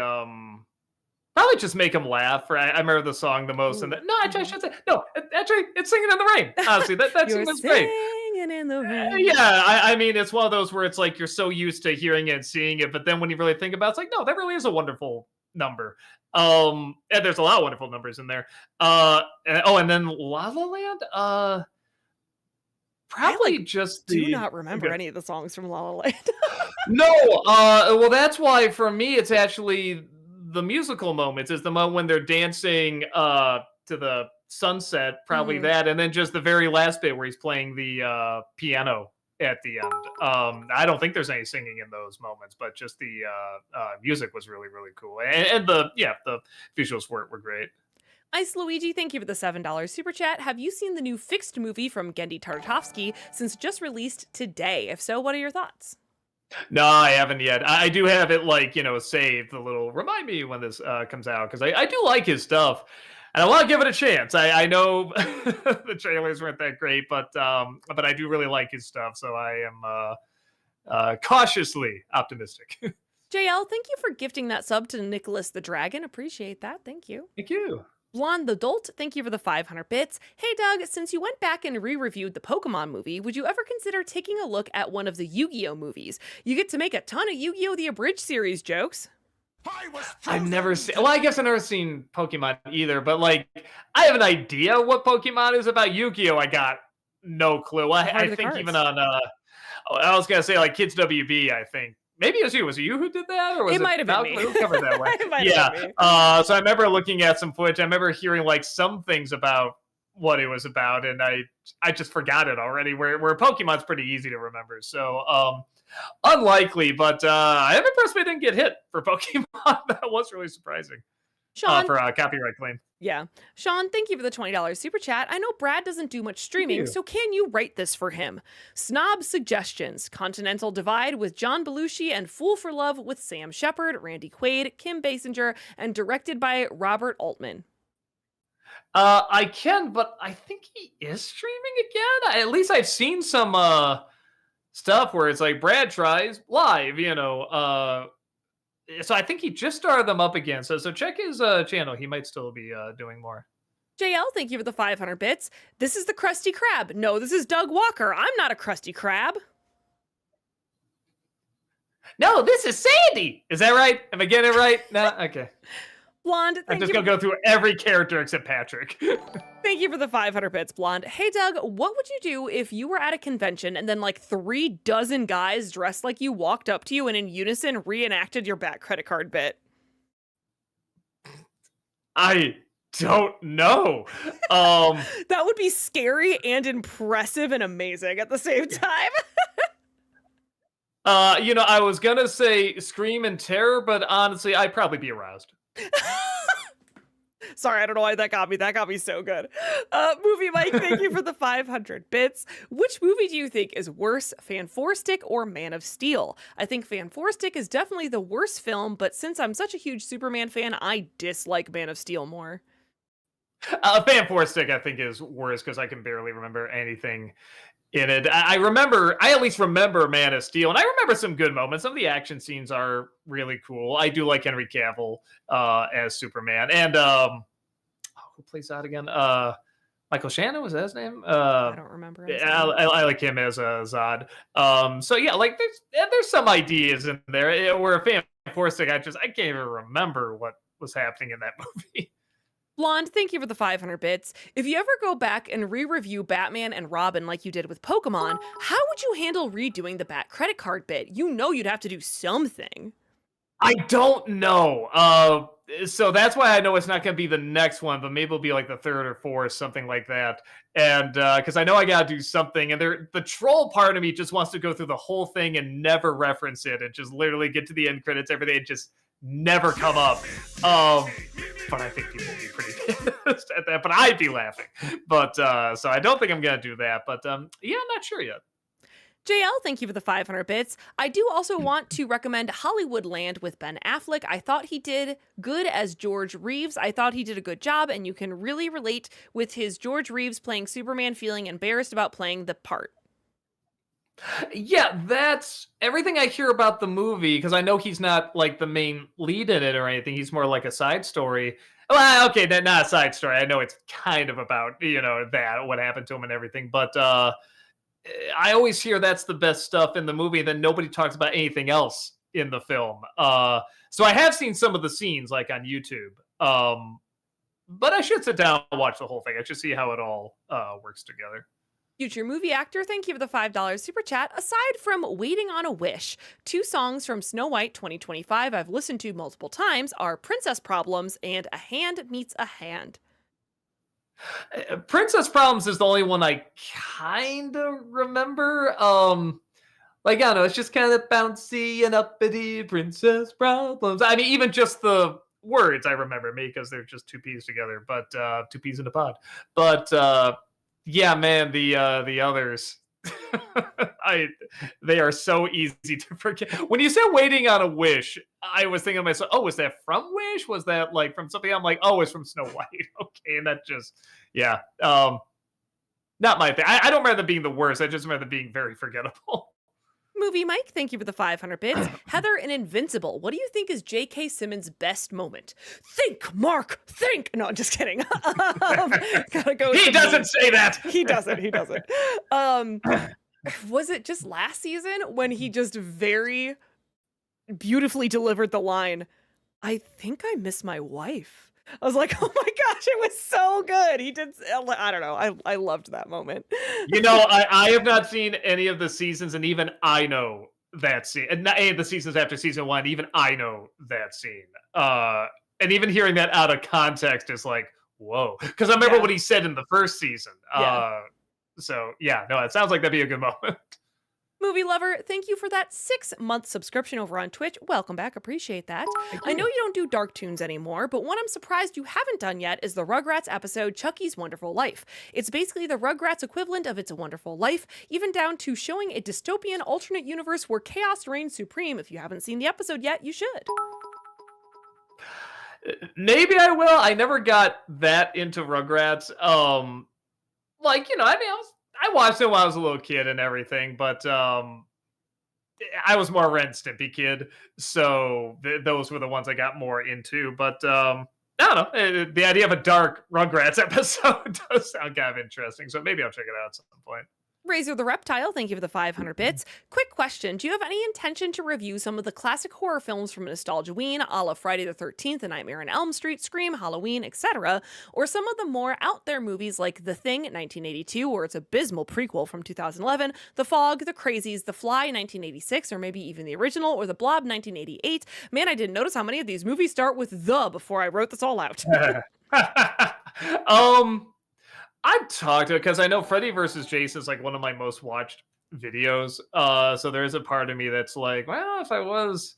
just Make Him Laugh. Right? I remember the song the most. And I should say no. Actually, it's Singing in the Rain. Honestly, that song is great. Singing in the rain. Yeah, I mean, it's one of those where it's like you're so used to hearing it and seeing it, but then when you really think about it, it's like, no, that really is a wonderful number. And there's a lot of wonderful numbers in there. And then La La Land. Probably do not remember any of the songs from La La Land. No, well, that's why for me it's actually the musical moments is the moment when they're dancing to the sunset, probably that, and then just the very last bit where he's playing the piano at the end. I don't think there's any singing in those moments, but just the music was really, really cool, and the visuals were great. Ice Luigi, thank you for the $7 super chat. Have you seen the new Fixed movie from Gendy Tartakovsky since just released today? If so, what are your thoughts? No, I haven't yet. I do have it saved, the little remind me when this comes out, because I do like his stuff and I want to give it a chance. I know the trailers weren't that great, but I do really like his stuff, so I am cautiously optimistic. JL, thank you for gifting that sub to Nicholas the Dragon. Appreciate that. Thank you. Thank you. Blonde the Dolt, thank you for the 500 bits. Hey Doug, since you went back and re-reviewed the Pokemon movie, would you ever consider taking a look at one of the Yu-Gi-Oh movies? You get to make a ton of Yu-Gi-Oh! The Abridged series jokes. I've never seen. Well, I guess I've never seen Pokemon either. But like, I have an idea what Pokemon is about. Yu-Gi-Oh, I got no clue. Heart I of the think Cards. even on I was gonna say like Kids WB. I think maybe it was you. Was it you who did that, or was It might have been Malcolm me. who covered that one? It might have Yeah. been me. So I remember looking at some footage. I remember hearing like some things about what it was about, and I just forgot it already. Where Pokemon's pretty easy to remember. So unlikely, but I am impressed we didn't get hit for Pokemon. That was really surprising Sean, for a copyright claim. yeah. Sean, thank you for the $20 super chat. I know Brad doesn't do much streaming, you. so can you write this for him? Snob Suggestions, Continental Divide with John Belushi and Fool for Love with Sam Shepard, Randy Quaid, Kim Basinger, and directed by Robert Altman. I can, but I think he is streaming again. At least I've seen some stuff where it's like Brad tries live, so I think he just started them up again. So check his channel. He might still be doing more. JL, thank you for the 500 bits. This is the Krusty Krab. No, this is Doug Walker. I'm not a Krusty Krab. No, this is Sandy. Is that right? Am I getting it right? No, okay. Blonde, I'm thank just you. gonna go through every character except Patrick. Thank you for the 500 bits, Blonde. Hey, Doug, what would you do if you were at a convention and then like 3 dozen guys dressed like you walked up to you and in unison reenacted your back credit card bit? I don't know. That would be scary and impressive and amazing at the same time. I was gonna say scream in terror, but honestly, I'd probably be aroused. Sorry, I don't know why that got me. That got me so good. Movie Mike, thank you for the 500 bits. Which movie do you think is worse, Fan4stick or Man of Steel? I think Fan4stick is definitely the worst film, but since I'm such a huge Superman fan, I dislike Man of Steel more. Fan4stick, I think, is worse because I can barely remember anything in it. I at least remember Man of Steel, and I remember some good moments. Some of the action scenes are really cool. I do like Henry Cavill as Superman, and who plays that again? Michael Shannon, was that his name? I don't remember. I like him as Zod. So yeah, like there's some ideas in there. Where a Fan4stick, I can't even remember what was happening in that movie. Blonde, thank you for the 500 bits. If you ever go back and re-review Batman and Robin like you did with Pokemon, how would you handle redoing the Bat credit card bit? You know you'd have to do something. I don't know. So that's why I know it's not going to be the next one, but maybe it'll be like the third or fourth, something like that. And because I know I got to do something, and the troll part of me just wants to go through the whole thing and never reference it, and just literally get to the end credits, everything, and just never come up. But I think people will be pretty pissed at that. But I'd be laughing. But so I don't think I'm going to do that. But yeah, I'm not sure yet. JL, thank you for the 500 bits. I do also want to recommend Hollywoodland with Ben Affleck. I thought he did good as George Reeves. I thought he did a good job, and you can really relate with his George Reeves playing Superman feeling embarrassed about playing the part. Yeah, that's everything I hear about the movie, because I know he's not like the main lead in it or anything. He's more like a side story. Well, okay, that's not a side story. I know it's kind of about, that, what happened to him and everything, but I always hear that's the best stuff in the movie, and then nobody talks about anything else in the film. So I have seen some of the scenes like on YouTube. But I should sit down and watch the whole thing. I should see how it all works together. Future movie actor, thank you for the $5 super chat. Aside from Waiting on a Wish, 2 songs from Snow White 2025 I've listened to multiple times are Princess Problems and A Hand Meets a Hand. Princess Problems is the only one I kind of remember. Like, I don't know, it's just kind of bouncy and uppity Princess Problems. I mean, even just the words I remember, maybe because they're just 2 P's together, but 2 P's in a pod. But yeah, man, the others, they are so easy to forget. When you said Waiting on a Wish, I was thinking to myself, oh, was that from Wish? Was that like from something? I'm like, oh, it's from Snow White. Okay, and that just, yeah, not my thing. I don't remember them being the worst. I just remember them being very forgettable. Movie Mike, thank you for the 500 bits. Heather and Invincible, what do you think is J.K. Simmons' best moment? Think, Mark, think. No, I'm just kidding. Gotta go with He the doesn't meme. say that. He doesn't. Um, was it just last season when he just very beautifully delivered the line, I think I miss my wife? I was like, oh my gosh, it was so good. He did, I don't know. I loved that moment. You know, I have not seen any of the seasons, and even I know that scene. And not any of the seasons after season one, even I know that scene. And even hearing that out of context is like, whoa. Because I remember Yeah. what he said in the first season. Yeah. So yeah, no, it sounds like that'd be a good moment. Movie lover, thank you for that 6-month subscription over on Twitch. Welcome back, appreciate that. I know you don't do dark tunes anymore, but one I'm surprised you haven't done yet is the Rugrats episode Chucky's Wonderful Life. It's basically the Rugrats equivalent of It's a Wonderful Life, even down to showing a dystopian alternate universe where chaos reigns supreme. If you haven't seen the episode yet, you should. Maybe I will. I never got that into Rugrats. Like, you know, I mean, I watched it when I was a little kid and everything, but I was more a Ren and Stimpy kid, so those were the ones I got more into. But I don't know. The idea of a dark Rugrats episode does sound kind of interesting, so maybe I'll check it out at some point. Razor the Reptile, thank you for the 500 bits. Quick question, do you have any intention to review some of the classic horror films from Nostalgia-ween, a la Friday the 13th, A Nightmare on Elm Street, Scream, Halloween, etc., or some of the more out-there movies like The Thing, 1982, or its abysmal prequel from 2011, The Fog, The Crazies, The Fly, 1986, or maybe even the original, or The Blob, 1988? Man, I didn't notice how many of these movies start with "the" before I wrote this all out. I've talked to it because I know Freddy versus Jason is like one of my most watched videos. So there is a part of me that's like, well, if I was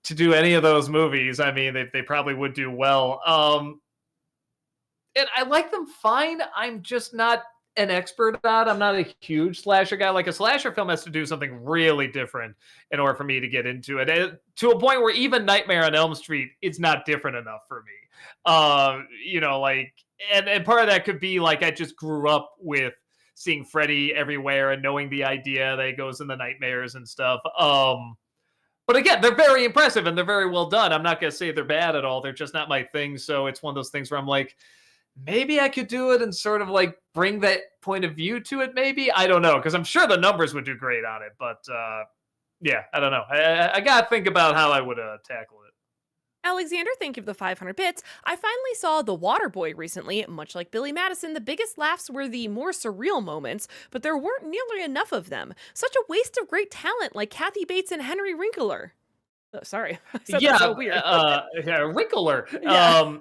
to do any of those movies, I mean, they probably would do well. And I like them fine. I'm just not an expert on it. I'm not a huge slasher guy. Like a slasher film has to do something really different in order for me to get into it. And to a point where even Nightmare on Elm Street is not different enough for me. You know, like, and part of that could be like I just grew up with seeing Freddy everywhere and knowing the idea that he goes in the nightmares and stuff. But again, they're very impressive and they're very well done. I'm not going to say they're bad at all. They're just not my thing. So it's one of those things where I'm like, maybe I could do it and sort of like bring that point of view to it. Maybe, I don't know, because I'm sure the numbers would do great on it. But yeah, I don't know. I got to think about how I would tackle it. Alexander, thank you for the 500 bits. I finally saw The Waterboy recently. Much like Billy Madison, the biggest laughs were the more surreal moments, but there weren't nearly enough of them. Such a waste of great talent like Kathy Bates and Henry Winkler. Oh, sorry, I said Yeah, that so weird. yeah, Wrinkler. Yeah.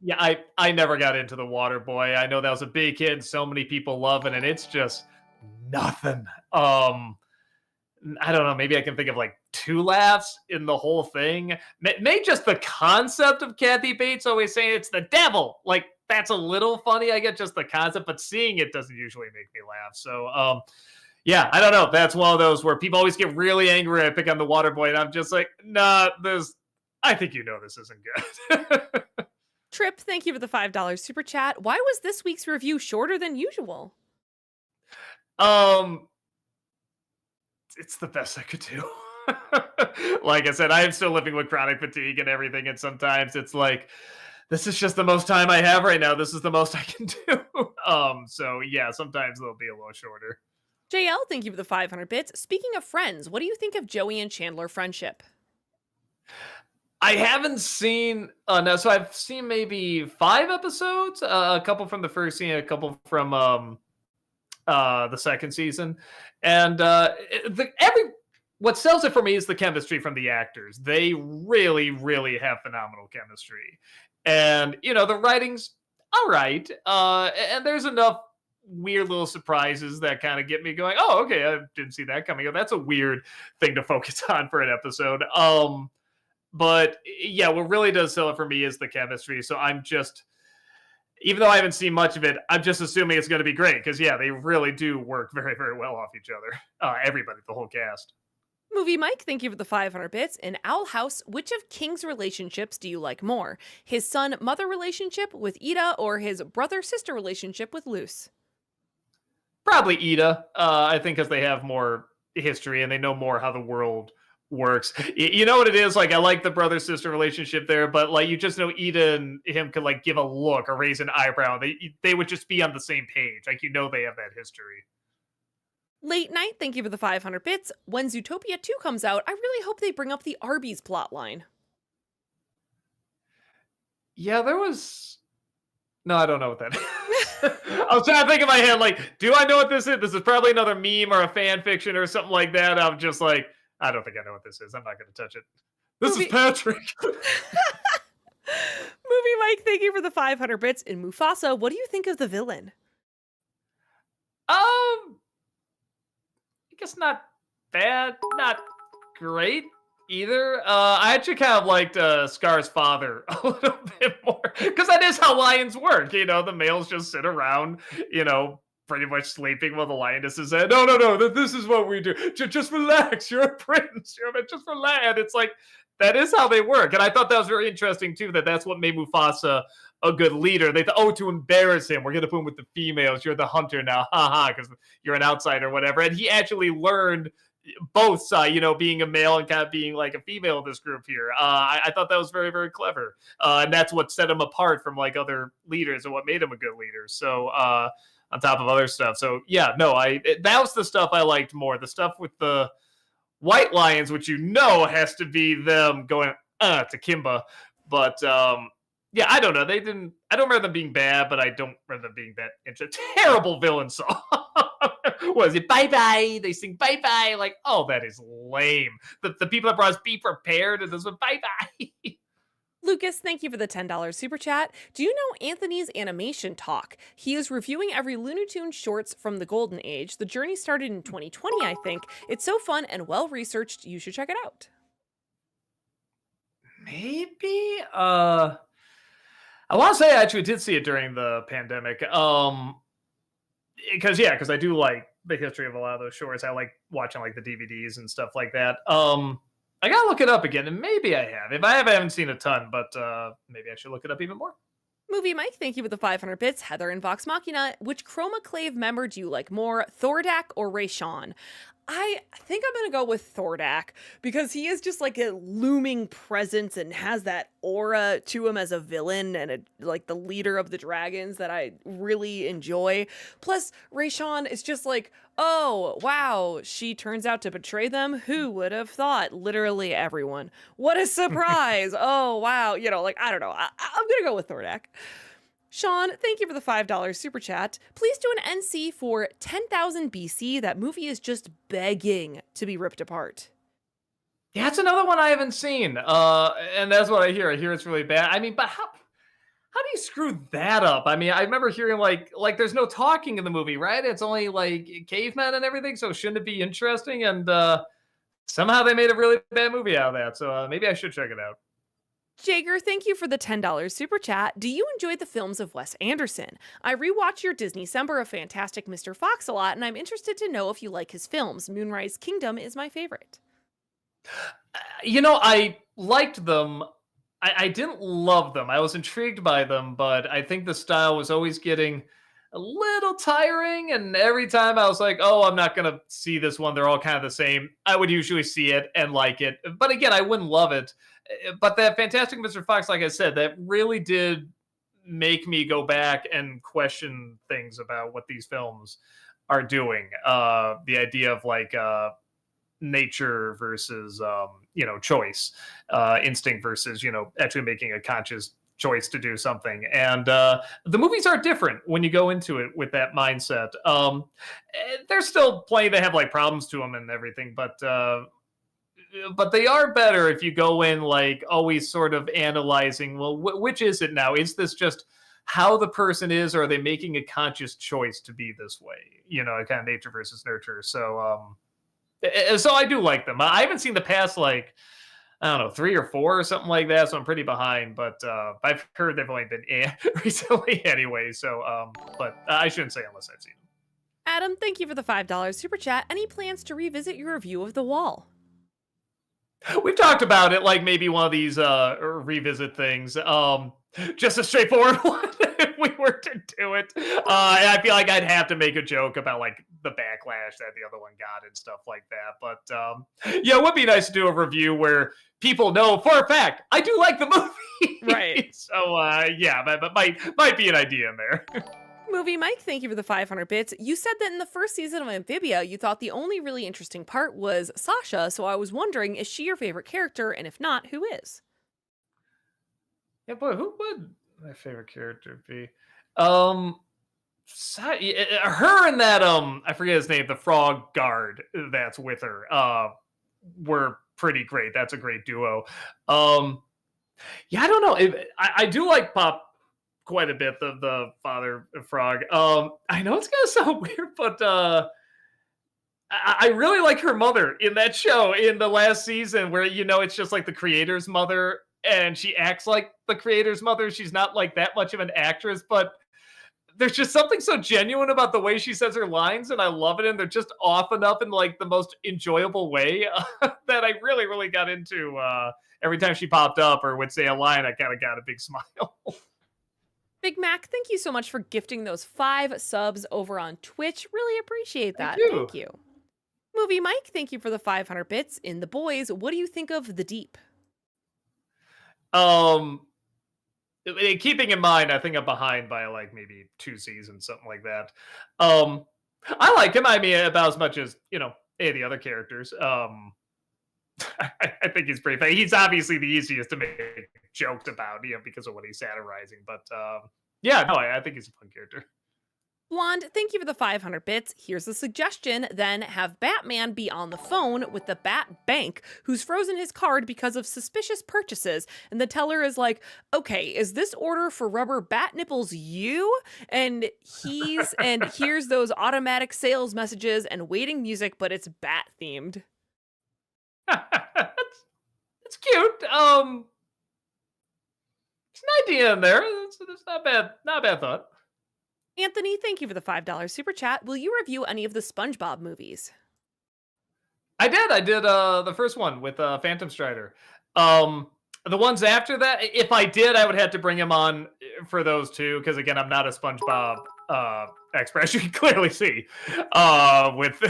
Yeah, I never got into The Waterboy. I know that was a big hit and so many people love it, and it's just nothing. I don't know. Maybe I can think of like 2 laughs in the whole thing. Maybe just the concept of Kathy Bates always saying it's the devil. Like, that's a little funny. I get just the concept, but seeing it doesn't usually make me laugh. So, yeah, I don't know. That's one of those where people always get really angry when I pick on The Waterboy, and I'm just like, nah, I think you know this isn't good. Trip, thank you for the $5 super chat. Why was this week's review shorter than usual? It's the best I could do. Like I said, I am still living with chronic fatigue and everything, and sometimes it's like, this is just the most time I have right now. This is the most I can do. So yeah, sometimes they'll be a little shorter. JL, thank you for the 500 bits. Speaking of friends, what do you think of Joey and Chandler friendship? I haven't seen no, so I've seen maybe 5 episodes, a couple from the first season, a couple from the second season, and what sells it for me is the chemistry from the actors. They really, really have phenomenal chemistry, and you know the writing's all right, and there's enough weird little surprises that kind of get me going. Oh, okay, I didn't see that coming. That's a weird thing to focus on for an episode. But yeah, what really does sell it for me is the chemistry. So I'm just, even though I haven't seen much of it, I'm just assuming it's going to be great because yeah, they really do work very, very well off each other. Everybody, the whole cast. Movie Mike, thank you for the 500 bits. In Owl House, which of King's relationships do you like more? His son-mother relationship with Ida or his brother-sister relationship with Luce? Probably Ida, I think because they have more history and they know more how the world works. You know what it is? Like I like the brother sister relationship there, but like you just know Ida and him could like give a look or raise an eyebrow. They would just be on the same page. Like they have that history. Late night, thank you for the 500 bits. When Zootopia 2 comes out, I really hope they bring up the Arby's plotline. Yeah, there was. No, I don't know what that is. I was trying to think in my head, like, do I know what this is? This is probably another meme or a fan fiction or something like that. I'm just like, I don't think I know what this is. I'm not going to touch it. This is Movie Patrick. Movie Mike, thank you for the 500 bits. In Mufasa, what do you think of the villain? I guess not bad, not great either. I actually kind of liked Scar's father a little bit more because that is how lions work. The males just sit around, pretty much sleeping while the lioness is saying, "No, no, no, this is what we do. Just relax. You're a prince. Just relax." And it's like that is how they work, and I thought that was very interesting too. That's what made Mufasa a good leader. They thought, oh, to embarrass him, we're gonna put him with the females. You're the hunter now, haha, because you're an outsider, or whatever. And he actually learned both sides, being a male and kind of being like a female in this group here. I thought that was very, very clever. And that's what set him apart from like other leaders and what made him a good leader. So on top of other stuff. So yeah, no, that was the stuff I liked more. The stuff with the white lions, which has to be them going to Kimba. But yeah, I don't know. I don't remember them being bad, but I don't remember them being that. It's a terrible villain song. Was it bye bye? They sing bye bye. Like, oh, that is lame. The people that brought us Be Prepared and this one bye bye. Lucas, thank you for the $10 super chat. Do you know Anthony's animation talk? He is reviewing every Looney Tunes shorts from the Golden Age. The journey started in 2020, I think. It's so fun and well researched. You should check it out. Maybe. I want to say I actually did see it during the pandemic. Because I do like the history of a lot of those shorts. I like watching like the DVDs and stuff like that. I gotta look it up again, and maybe I have. If I have, I haven't seen a ton, but maybe I should look it up even more. Movie Mike, thank you for the 500 bits. Heather and Vox Machina, which Chromaclave member do you like more, Thordak or Rayshawn? I think I'm going to go with Thordak because he is just like a looming presence and has that aura to him as a villain and like the leader of the dragons that I really enjoy. Plus, Rayshawn is just like, oh, wow, she turns out to betray them. Who would have thought? Literally everyone. What a surprise. Oh, wow. I don't know. I'm going to go with Thordak. Sean, thank you for the $5 super chat. Please do an NC for 10,000 BC. That movie is just begging to be ripped apart. Yeah, that's another one I haven't seen. And that's what I hear. I hear it's really bad. I mean, but how do you screw that up? I mean, I remember hearing like there's no talking in the movie, right? It's only like cavemen and everything. So shouldn't it be interesting? And somehow they made a really bad movie out of that. So maybe I should check it out. Jager, thank you for the $10 super chat. Do you enjoy the films of Wes Anderson? I rewatch your Disney December of Fantastic Mr. Fox a lot, and I'm interested to know if you like his films. Moonrise Kingdom is my favorite. I liked them. I didn't love them. I was intrigued by them, but I think the style was always getting a little tiring. And every time I was like, oh, I'm not going to see this one. They're all kind of the same. I would usually see it and like it. But again, I wouldn't love it. But that Fantastic Mr. Fox, like I said, that really did make me go back and question things about what these films are doing. The idea of like nature versus, choice, instinct versus, actually making a conscious choice to do something. And the movies are different when you go into it with that mindset. There's still plenty that have like problems to them and everything, but they are better if you go in like always sort of analyzing, well, which is it now? Is this just how the person is, or are they making a conscious choice to be this way? Kind of nature versus nurture. So I do like them. I haven't seen the past like, I don't know, 3 or 4 or something like that, so I'm pretty behind. But I've heard they've only been recently anyway. So, but I shouldn't say unless I've seen them. Adam, thank you for the $5 super chat. Any plans to revisit your review of The Wall? We've talked about it, like maybe one of these revisit things. Just a straightforward one. were to do it. And I feel like I'd have to make a joke about like the backlash that the other one got and stuff like that. But yeah, it would be nice to do a review where people know for a fact I do like the movie. Right. So yeah, but might be an idea in there. Movie Mike, thank you for the 500 bits. You said that in the first season of Amphibia, you thought the only really interesting part was Sasha, so I was wondering, is she your favorite character? And if not, who is? Yeah, boy, who would my favorite character be? Um, her and that I forget his name, the frog guard that's with her. Were pretty great. That's a great duo. Um, yeah, I don't know. I do like Pop quite a bit. The father frog. I know it's gonna sound weird, but I really like her mother in that show in the last season, where it's just like the creator's mother, and she acts like the creator's mother. She's not like that much of an actress, but there's just something so genuine about the way she says her lines, and I love it. And they're just off enough in like the most enjoyable way that I really, really got into. Every time she popped up or would say a line, I kind of got a big smile. Big Mac, thank you so much for gifting those 5 subs over on Twitch. Really appreciate Thank that. you. Thank you. Movie Mike, thank you for the 500 bits. In The Boys, what do you think of The Deep? Um, Keeping in mind, I think I'm behind by like maybe 2 seasons, something like that. I like him. I mean, about as much as any of the other characters. I think he's pretty funny. He's obviously the easiest to make jokes about, because of what he's satirizing. But yeah, no, I think he's a fun character. Blonde, thank you for the 500 bits. Here's a suggestion. Then have Batman be on the phone with the Bat Bank, who's frozen his card because of suspicious purchases. And the teller is like, okay, is this order for rubber bat nipples you? And here's those automatic sales messages and waiting music, but it's bat themed. It's cute. It's an idea in there. It's not bad. Not a bad thought. Anthony, thank you for the $5 super chat. Will you review any of the SpongeBob movies? I did. The first one with Phantom Strider. The ones after that, if I did, I would have to bring him on for those two, because again, I'm not a SpongeBob expert, as you can clearly see, with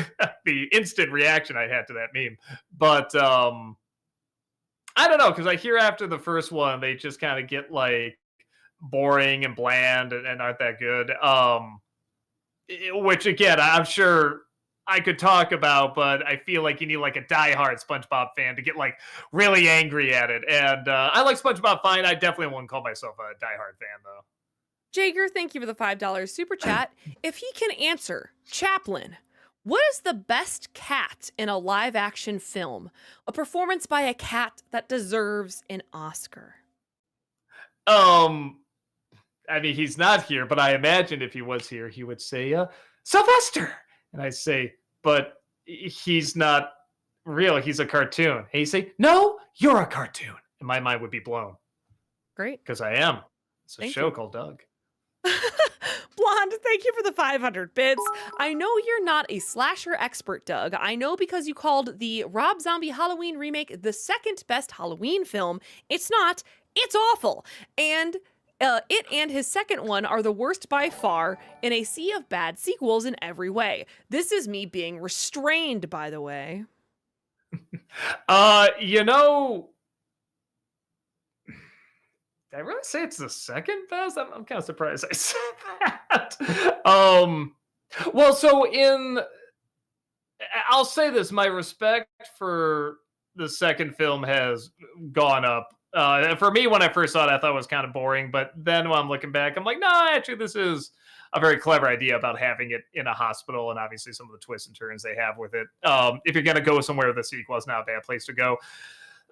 the instant reaction I had to that meme. But I don't know, because I hear after the first one, they just kind of get like boring and bland and aren't that good. Which again, I'm sure I could talk about, but I feel like you need like a diehard SpongeBob fan to get like really angry at it. And I like SpongeBob fine. I definitely wouldn't call myself a diehard fan though. Jager, thank you for the $5 super chat. If he can answer, Chaplin, what is the best cat in a live action film? A performance by a cat that deserves an Oscar. I mean, he's not here, but I imagine if he was here, he would say, Sylvester. And I say, but he's not real. He's a cartoon. And he say, no, you're a cartoon. And my mind would be blown. Great. Because I am. It's a Thank show you. called Doug. Blonde, thank you for the 500 bits. I know you're not a slasher expert, Doug. I know because you called the Rob Zombie Halloween remake the second best Halloween film. It's not. It's awful. And it and his second one are the worst by far in a sea of bad sequels in every way. This is me being restrained, by the way. You know, did I really say it's the second best? I'm kind of surprised I said that. Well, so I'll say this: my respect for the second film has gone up. For me, when I first saw it, I thought it was kind of boring. But then when I'm looking back, I'm like, no, actually, this is a very clever idea about having it in a hospital, and obviously some of the twists and turns they have with it. If you're gonna go somewhere with a sequel, it's not a bad place to go.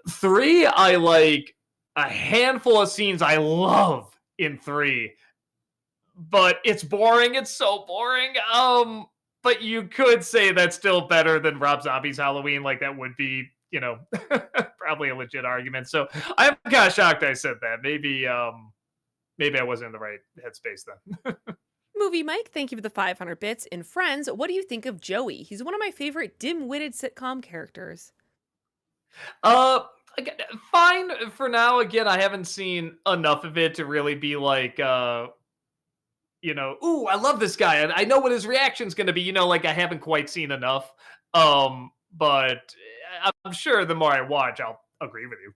3, I like a handful of scenes I love in 3, but it's boring. It's so boring. But you could say that's still better than Rob Zombie's Halloween. Like that would be, probably a legit argument. So I'm kind of shocked I said that. Maybe I wasn't in the right headspace then. Movie Mike, thank you for the 500 bits. In Friends, what do you think of Joey? He's one of my favorite dim-witted sitcom characters. Again, fine for now. Again, I haven't seen enough of it to really be like ooh, I love this guy, and I know what his reaction's going to be. Like I haven't quite seen enough. But I'm sure the more I watch, I'll agree with you.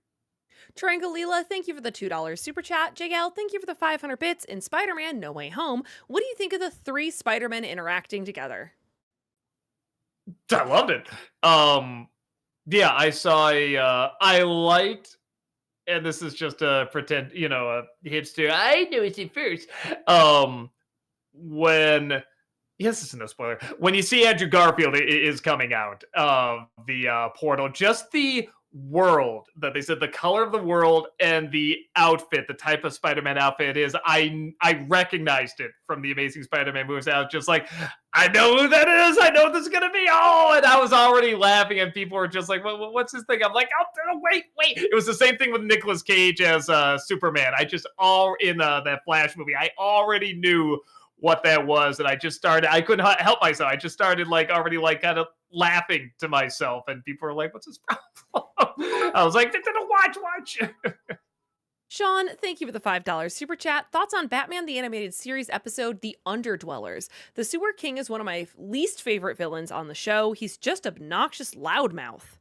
Triangalila, thank you for the $2 super chat. JL, thank you for the 500 bits. In Spider Man No Way Home, what do you think of the three Spider Men interacting together? I loved it. Yeah, I saw I liked, and this is just a pretend, a hipster. I knew it at first. When Yes, this is no spoiler. When you see Andrew Garfield is coming out of the portal, just the world that they said, the color of the world and the outfit, the type of Spider-Man outfit it is, I recognized it from the Amazing Spider-Man movies. I was just like, I know who that is. I know what this is gonna be. Oh, and I was already laughing, and people were just like, "What's this thing?" I'm like, "Oh, wait, wait!" It was the same thing with Nicolas Cage as Superman. I just all in that Flash movie. I already knew what that was, and I couldn't help myself. I just started like already like kind of laughing to myself, and people were like, "What's his problem?" I was like, watch." Sean, thank you for the $5 super chat. Thoughts on Batman the Animated Series episode The Underdwellers? The Sewer King is one of my least favorite villains on the show. He's just obnoxious loudmouth.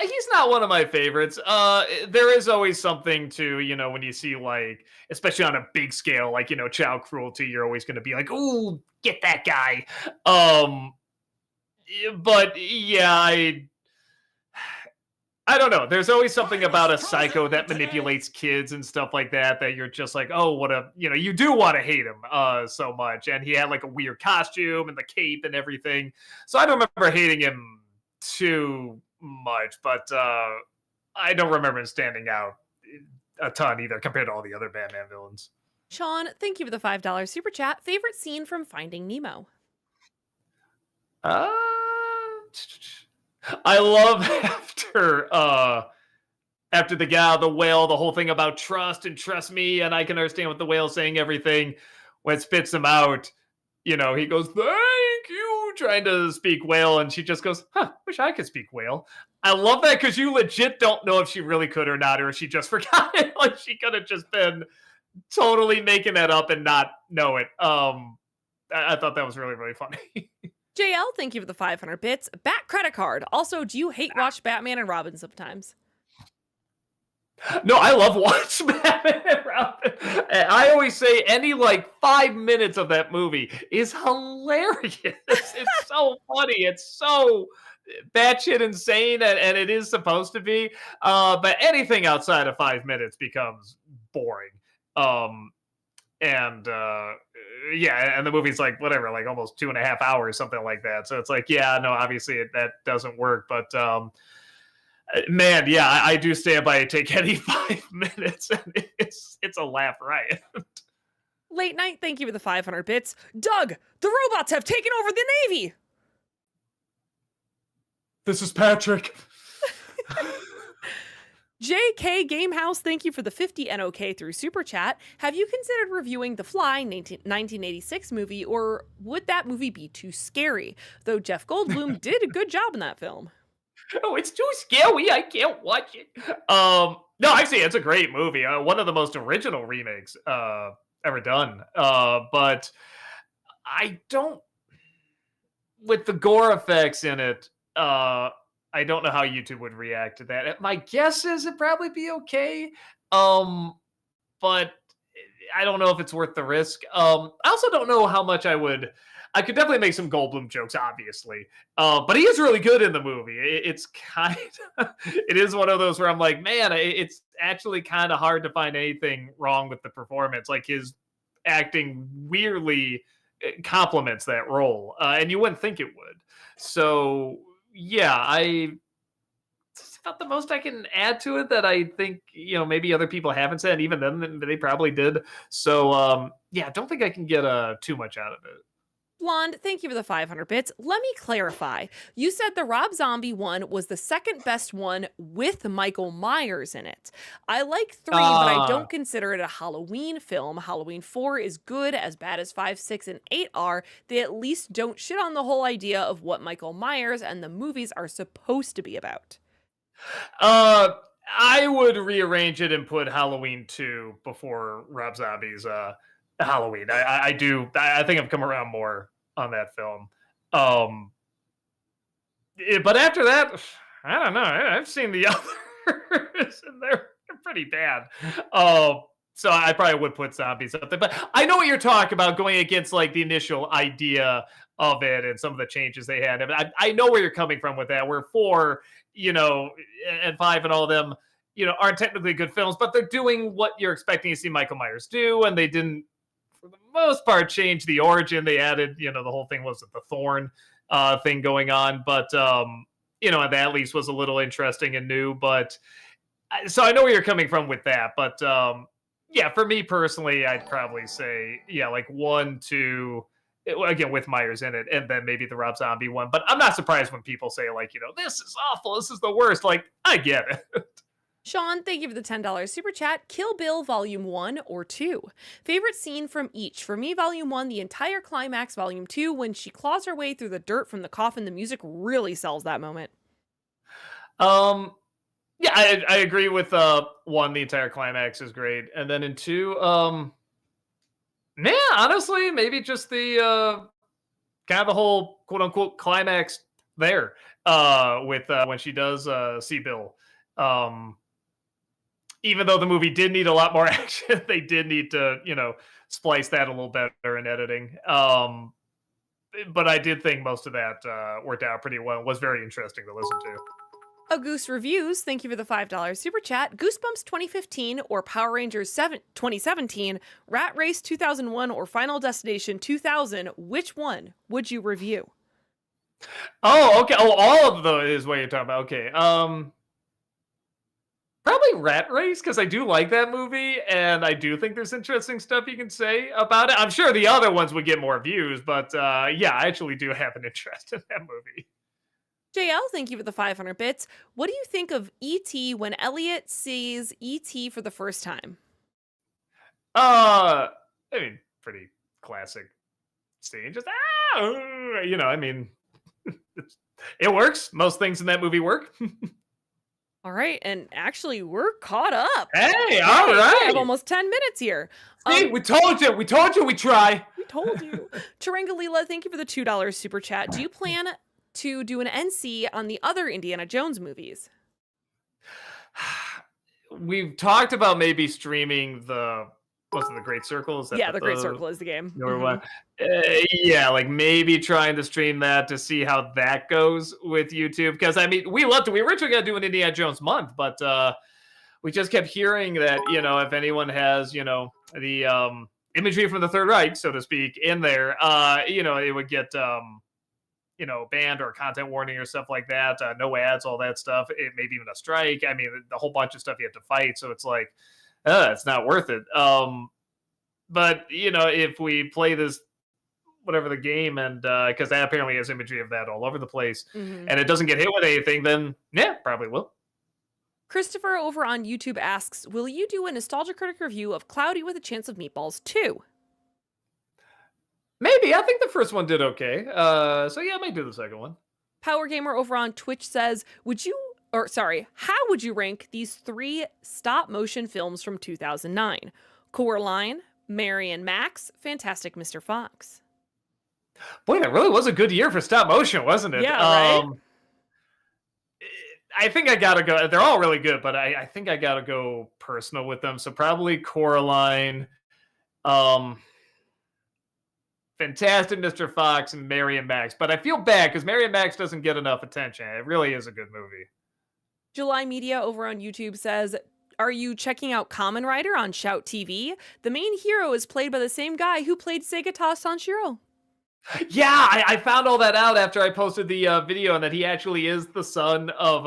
He's not one of my favorites. There is always something to, when you see like, especially on a big scale, like, child cruelty, you're always going to be like, "Ooh, get that guy." But yeah, I don't know. There's always something about a psycho that manipulates kids and stuff like that you're just like, oh, what a, you do want to hate him so much. And he had like a weird costume and the cape and everything. So I don't remember hating him too much, but I don't remember him standing out a ton either compared to all the other Batman villains. Sean, thank you for the $5 super chat. Favorite scene from Finding Nemo? Uh, I love after the gal, the whale, the whole thing about trust and trust me, and I can understand what the whale's saying, everything. When it spits him out, he goes, "Thank you," trying to speak whale, and she just goes, "Huh, wish I could speak whale." I love that because you legit don't know if she really could or not, or if she just forgot it. Like she could have just been totally making that up and not know it. I thought that was really, really funny. JL, thank you for the 500 bits. Bat credit card. Also, do you hate watch Batman and Robin sometimes? No, I love watching Batman and Robin. I always say any like 5 minutes of that movie is hilarious. It's so funny. It's so batshit insane, and it is supposed to be. But anything outside of 5 minutes becomes boring. And yeah, and the movie's like whatever, like almost 2.5 hours, something like that. So it's like, yeah, no, obviously that doesn't work. But man, yeah, I do stand by it. Take any 5 minutes, and it's a laugh riot. Late night, thank you for the 500 bits. Doug, the robots have taken over the Navy. This is Patrick. JK Gamehouse, thank you for the 50 NOK through Super Chat. Have you considered reviewing The Fly 1986 movie, or would that movie be too scary? Though Jeff Goldblum did a good job in that film. Oh, it's too scary. I can't watch it. No, actually, it's a great movie. One of the most original remakes ever done. But I don't, with the gore effects in it, I don't know how YouTube would react to that. My guess is it'd probably be okay. But I don't know if it's worth the risk. I also don't know how much I could definitely make some Goldblum jokes, obviously. But he is really good in the movie. It's kind of, it is one of those where I'm like, man, it's actually kind of hard to find anything wrong with the performance. Like his acting weirdly complements that role, and you wouldn't think it would. So yeah, it's about the most I can add to it that I think, maybe other people haven't said. Even then, they probably did. So, yeah, I don't think I can get too much out of it. Blonde, thank you for the 500 bits. Let me clarify. You said the Rob Zombie one was the second best one with Michael Myers in it. I like 3, but I don't consider it a Halloween film. Halloween 4 is good, as bad as 5, 6, and 8 are. They at least don't shit on the whole idea of what Michael Myers and the movies are supposed to be about. I would rearrange it and put Halloween 2 before Rob Zombie's Halloween. I do. I think I've come around more on that film. Um, but after that, I don't know. I've seen the others, and they're pretty bad. Um, so I probably would put zombies up there. But I know what you're talking about, going against like the initial idea of it and some of the changes they had. I know where you're coming from with that. Where four, you know, and five and all of them, you know, aren't technically good films, but they're doing what you're expecting to see Michael Myers do, and they didn't, for the most part, change the origin. They added, you know, the whole thing was the thorn thing going on, but you know, that at least was a little interesting and new. But so I know where you're coming from with that, but yeah, for me personally, I'd probably say yeah, like one, two. Again, with Myers in it, and then maybe the Rob Zombie one. But I'm not surprised when people say like, you know, this is awful, this is the worst. Like, I get it. Sean, thank you for the $10 super chat. Kill Bill Volume 1 or 2. Favorite scene from each. For me, Volume 1, the entire climax. Volume 2, when she claws her way through the dirt from the coffin, the music really sells that moment. Um, yeah, I agree with one. The entire climax is great, and then in two, yeah, honestly, maybe just the kind of the whole quote unquote climax there with when she does see Bill. Um, even though the movie did need a lot more action, they did need to, you know, splice that a little better in editing. But I did think most of that worked out pretty well. It was very interesting to listen to. A Goose Reviews, thank you for the $5 super chat. Goosebumps 2015 or Power Rangers 2017, Rat Race 2001 or Final Destination 2000, which one would you review? Oh, okay. Oh, all of those is what you're talking about. Okay. Probably Rat Race, because I do like that movie, and I do think there's interesting stuff you can say about it. I'm sure the other ones would get more views, but yeah, I actually do have an interest in that movie. JL, thank you for the 500 bits. What do you think of E.T. when Elliot sees E.T. for the first time? I mean, pretty classic scene. Just you know, I mean, it works. Most things in that movie work. All right, and actually, we're caught up. Hey, all right. We have almost 10 minutes here. See, we told you. We told you we try. We told you. Tarangalila, thank you for the $2 super chat. Do you plan to do an NC on the other Indiana Jones movies? We've talked about maybe streaming the wasn't the Great Circle? Is that Yeah, the Great Circle is the game. Number one. Yeah, like maybe trying to stream that to see how that goes with YouTube. Because I mean, we loved it. We were originally gonna do an Indiana Jones month, but we just kept hearing that, you know, if anyone has, you know, the imagery from the Third Reich, so to speak, in there, you know, it would get you know, banned or content warning or stuff like that. No ads, all that stuff. It maybe even a strike. I mean, the whole bunch of stuff you have to fight. So it's like, it's not worth it. But you know, if we play this, whatever the game, and because that apparently has imagery of that all over the place, and it doesn't get hit with anything, then yeah, probably will. Christopher over on YouTube asks, will you do a Nostalgia Critic review of Cloudy with a Chance of Meatballs 2? Maybe. I think the first one did okay. So yeah, I might do the second one. Power Gamer over on Twitch says, how would you rank these 3 stop motion films from 2009? Coraline, Mary and Max, Fantastic Mr. Fox. Boy, that really was a good year for stop motion, wasn't it? Yeah, right? I think I gotta go. They're all really good, but I think I gotta go personal with them. So probably Coraline, Fantastic Mr. Fox, and Mary and Max. But I feel bad because Mary and Max doesn't get enough attention. It really is a good movie. July Media over on YouTube says, are you checking out Kamen Rider on Shout TV? The main hero is played by the same guy who played Segata Sanshiro. Yeah, I found all that out after I posted the video, and that he actually is the son of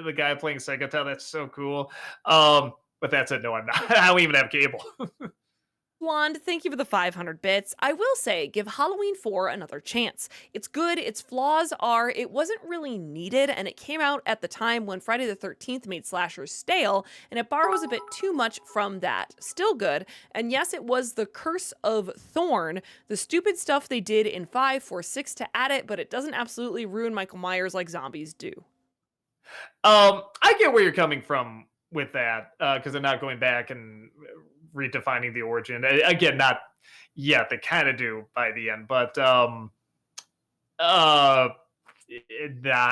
the guy playing Segata. That's so cool. But that said, no, I'm not. I don't even have cable. Blonde, thank you for the 500 bits. I will say, give Halloween 4 another chance. It's good, its flaws are, it wasn't really needed, and it came out at the time when Friday the 13th made slashers stale, and it borrows a bit too much from that. Still good, and yes, it was the curse of Thorn, the stupid stuff they did in 5 for 6 to add it, but it doesn't absolutely ruin Michael Myers like zombies do. I get where you're coming from with that, because they're not going back and redefining the origin. Again, not yet. They kind of do by the end, but uh, nah,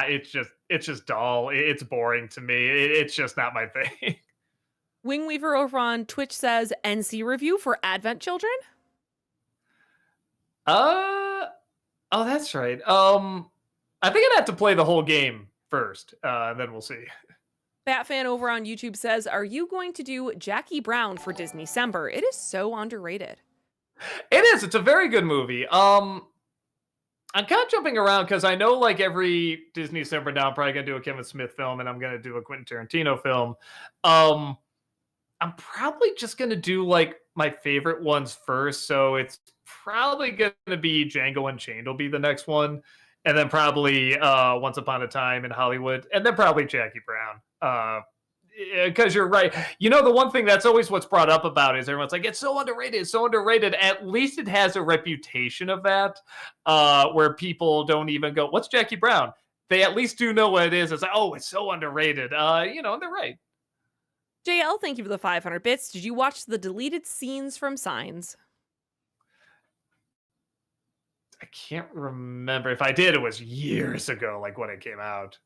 it's just dull. It's boring to me. It's just not my thing. Wingweaver over on Twitch says NC review for Advent Children. Uh oh, that's right. I think I'd have to play the whole game first, and then we'll see. Batfan over on YouTube says, are you going to do Jackie Brown for Disney December? It is so underrated. It is. It's a very good movie. I'm kind of jumping around because I know like every Disney December now, I'm probably gonna do a Kevin Smith film and I'm gonna do a Quentin Tarantino film. Um, I'm probably just gonna do like my favorite ones first. So it's probably gonna be Django Unchained will be the next one, and then probably Once Upon a Time in Hollywood, and then probably Jackie Brown. Because you're right. You know, the one thing that's always what's brought up about it is everyone's like, it's so underrated, it's so underrated. At least it has a reputation of that, where people don't even go, what's Jackie Brown? They at least do know what it is. It's like, oh, it's so underrated. You know, and they're right. JL, thank you for the 500 bits. Did you watch the deleted scenes from Signs? I can't remember. If I did, it was years ago, like when it came out.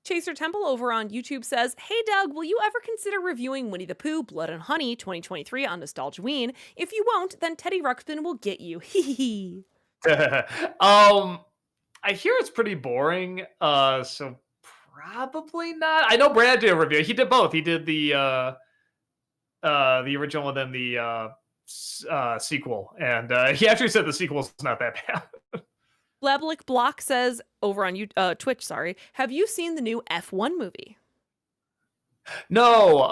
Chaser Temple over on YouTube says, hey Doug, will you ever consider reviewing Winnie the Pooh Blood and Honey 2023 on Nostalgiaween? If you won't, then Teddy Ruxpin will get you. Hee I hear it's pretty boring, so probably not. I know Brad did a review. He did both. He did the original and then the sequel, and he actually said the sequel's not that bad. Blablik Block says over on Twitch, sorry, have you seen the new F1 movie? No,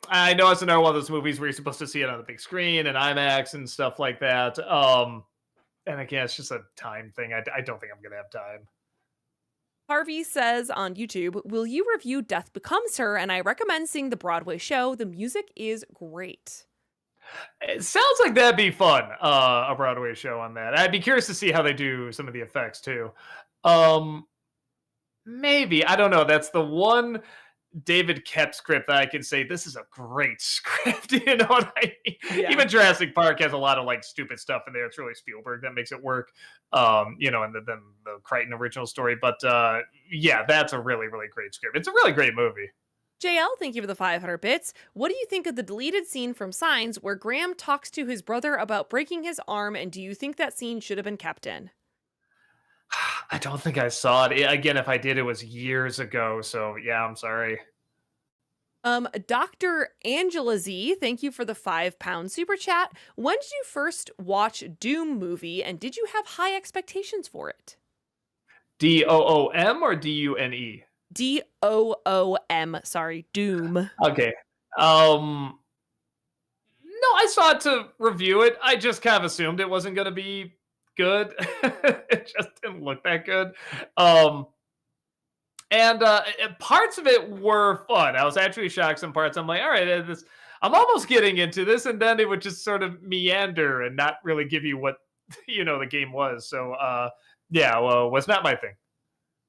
I know it's another one of those movies where you're supposed to see it on the big screen and IMAX and stuff like that. And again, it's just a time thing. I don't think I'm gonna have time. Harvey says on YouTube, will you review Death Becomes Her? And I recommend seeing the Broadway show. The music is great. It sounds like that'd be fun, a Broadway show on that. I'd be curious to see how they do some of the effects too. Maybe, I don't know. That's the one David Kep script that I can say this is a great script. You know what I mean? Yeah. Even Jurassic Park has a lot of like stupid stuff in there. It's really Spielberg that makes it work. You know, and then the Crichton original story. But yeah, that's a really, really great script. It's a really great movie. JL, thank you for the 500 bits. What do you think of the deleted scene from Signs where Graham talks to his brother about breaking his arm, and do you think that scene should have been kept in? I don't think I saw it. Again, if I did, it was years ago. So yeah, I'm sorry. Dr. Angela Z, thank you for the £5 super chat. When did you first watch Doom movie, and did you have high expectations for it? DOOM or DUNE? DOOM, sorry, Doom. Okay. No, I saw it to review it. I just kind of assumed it wasn't going to be good. It just didn't look that good. And parts of it were fun. I was actually shocked. Some parts, I'm like, all right, I'm almost getting into this, and then it would just sort of meander and not really give you what the game was. So yeah, well, was not my thing.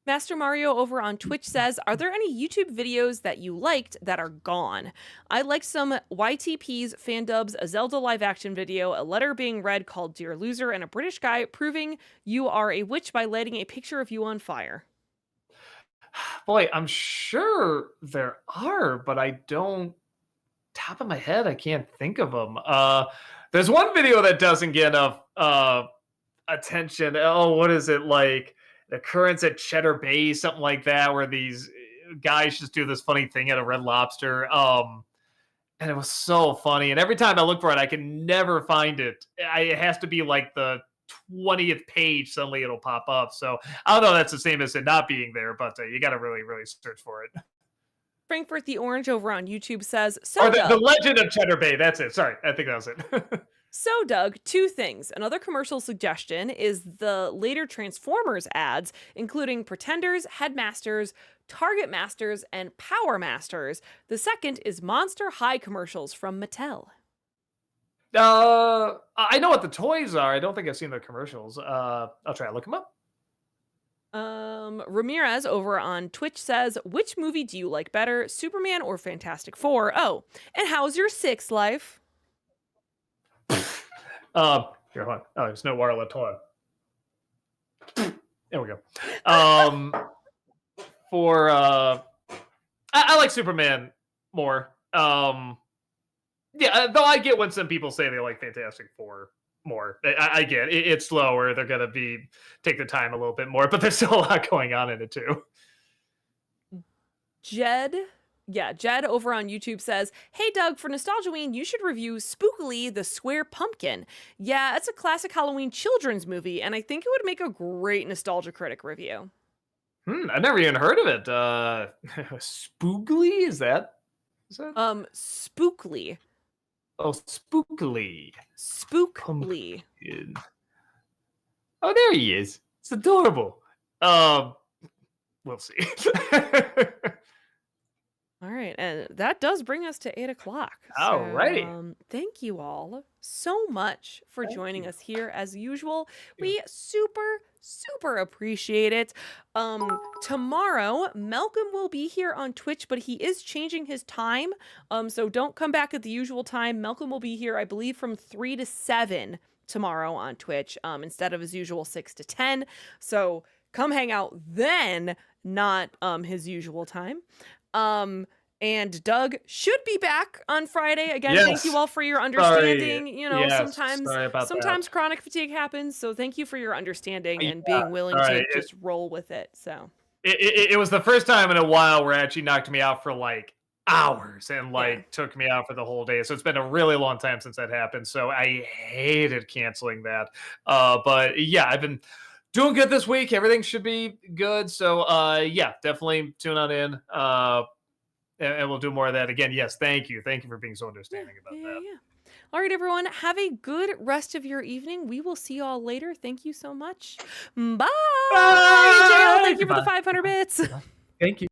Master Mario over on Twitch says, are there any YouTube videos that you liked that are gone? I liked some YTP's fan dubs, a Zelda live action video, a letter being read called Dear Loser, and a British guy proving you are a witch by lighting a picture of you on fire. Boy, I'm sure there are, but I don't, top of my head, I can't think of them. There's one video that doesn't get enough attention. Oh, what is it, like the Occurrence at Cheddar Bay, something like that, where these guys just do this funny thing at a Red Lobster. And it was so funny. And every time I look for it, I can never find it. It has to be like the 20th page. Suddenly it'll pop up. So I don't know. That's the same as it not being there, but you got to really, really search for it. Frankfurt the Orange over on YouTube says, or the Legend of Cheddar Bay. That's it. Sorry. I think that was it. So, Doug, two things. Another commercial suggestion is the later Transformers ads, including Pretenders, Headmasters, Target Masters, and Power Masters. The second is Monster High commercials from Mattel. I know what the toys are. I don't think I've seen the commercials. I'll try to look them up. Ramirez over on Twitch says, which movie do you like better, Superman or Fantastic Four? Oh, and how's your sex life? Here, hold on. Oh, there's no water left. Hold on. There we go. For I like Superman more. Yeah, though I get when some people say they like Fantastic Four more. I get it. It's slower. They're gonna take the time a little bit more, but there's still a lot going on in it too. Jed over on YouTube says, hey Doug, for Nostalgiaween, you should review Spookily the Square Pumpkin. Yeah, it's a classic Halloween children's movie, and I think it would make a great Nostalgia Critic review. I've never even heard of it. Spookly? Is that? Spookly. Oh, Spookly. Spookly. Pumpkin. Oh, there he is. It's adorable. We'll see. All right, and that does bring us to 8 o'clock. Alrighty. Thank you all so much for joining us here as usual. We super appreciate it. Tomorrow, Malcolm will be here on Twitch, but he is changing his time. So don't come back at the usual time. Malcolm will be here, I believe, from 3 to 7 tomorrow on Twitch, instead of his usual 6 to 10. So come hang out then, not his usual time. And Doug should be back on Friday. Again, Thank you all for your understanding. Sorry. You know, sometimes that. chronic fatigue happens. So thank you for your understanding and being willing to just roll with it. So it was the first time in a while where it actually knocked me out for like hours and took me out for the whole day. So it's been a really long time since that happened. So I hated canceling that. But yeah, I've been doing good this week. Everything should be good. So yeah, definitely tune on in. And we'll do more of that again. Yes, thank you. Thank you for being so understanding about that. Yeah. All right, everyone. Have a good rest of your evening. We will see you all later. Thank you so much. Bye. Bye. JL, thank you for the 500 bits. Thank you.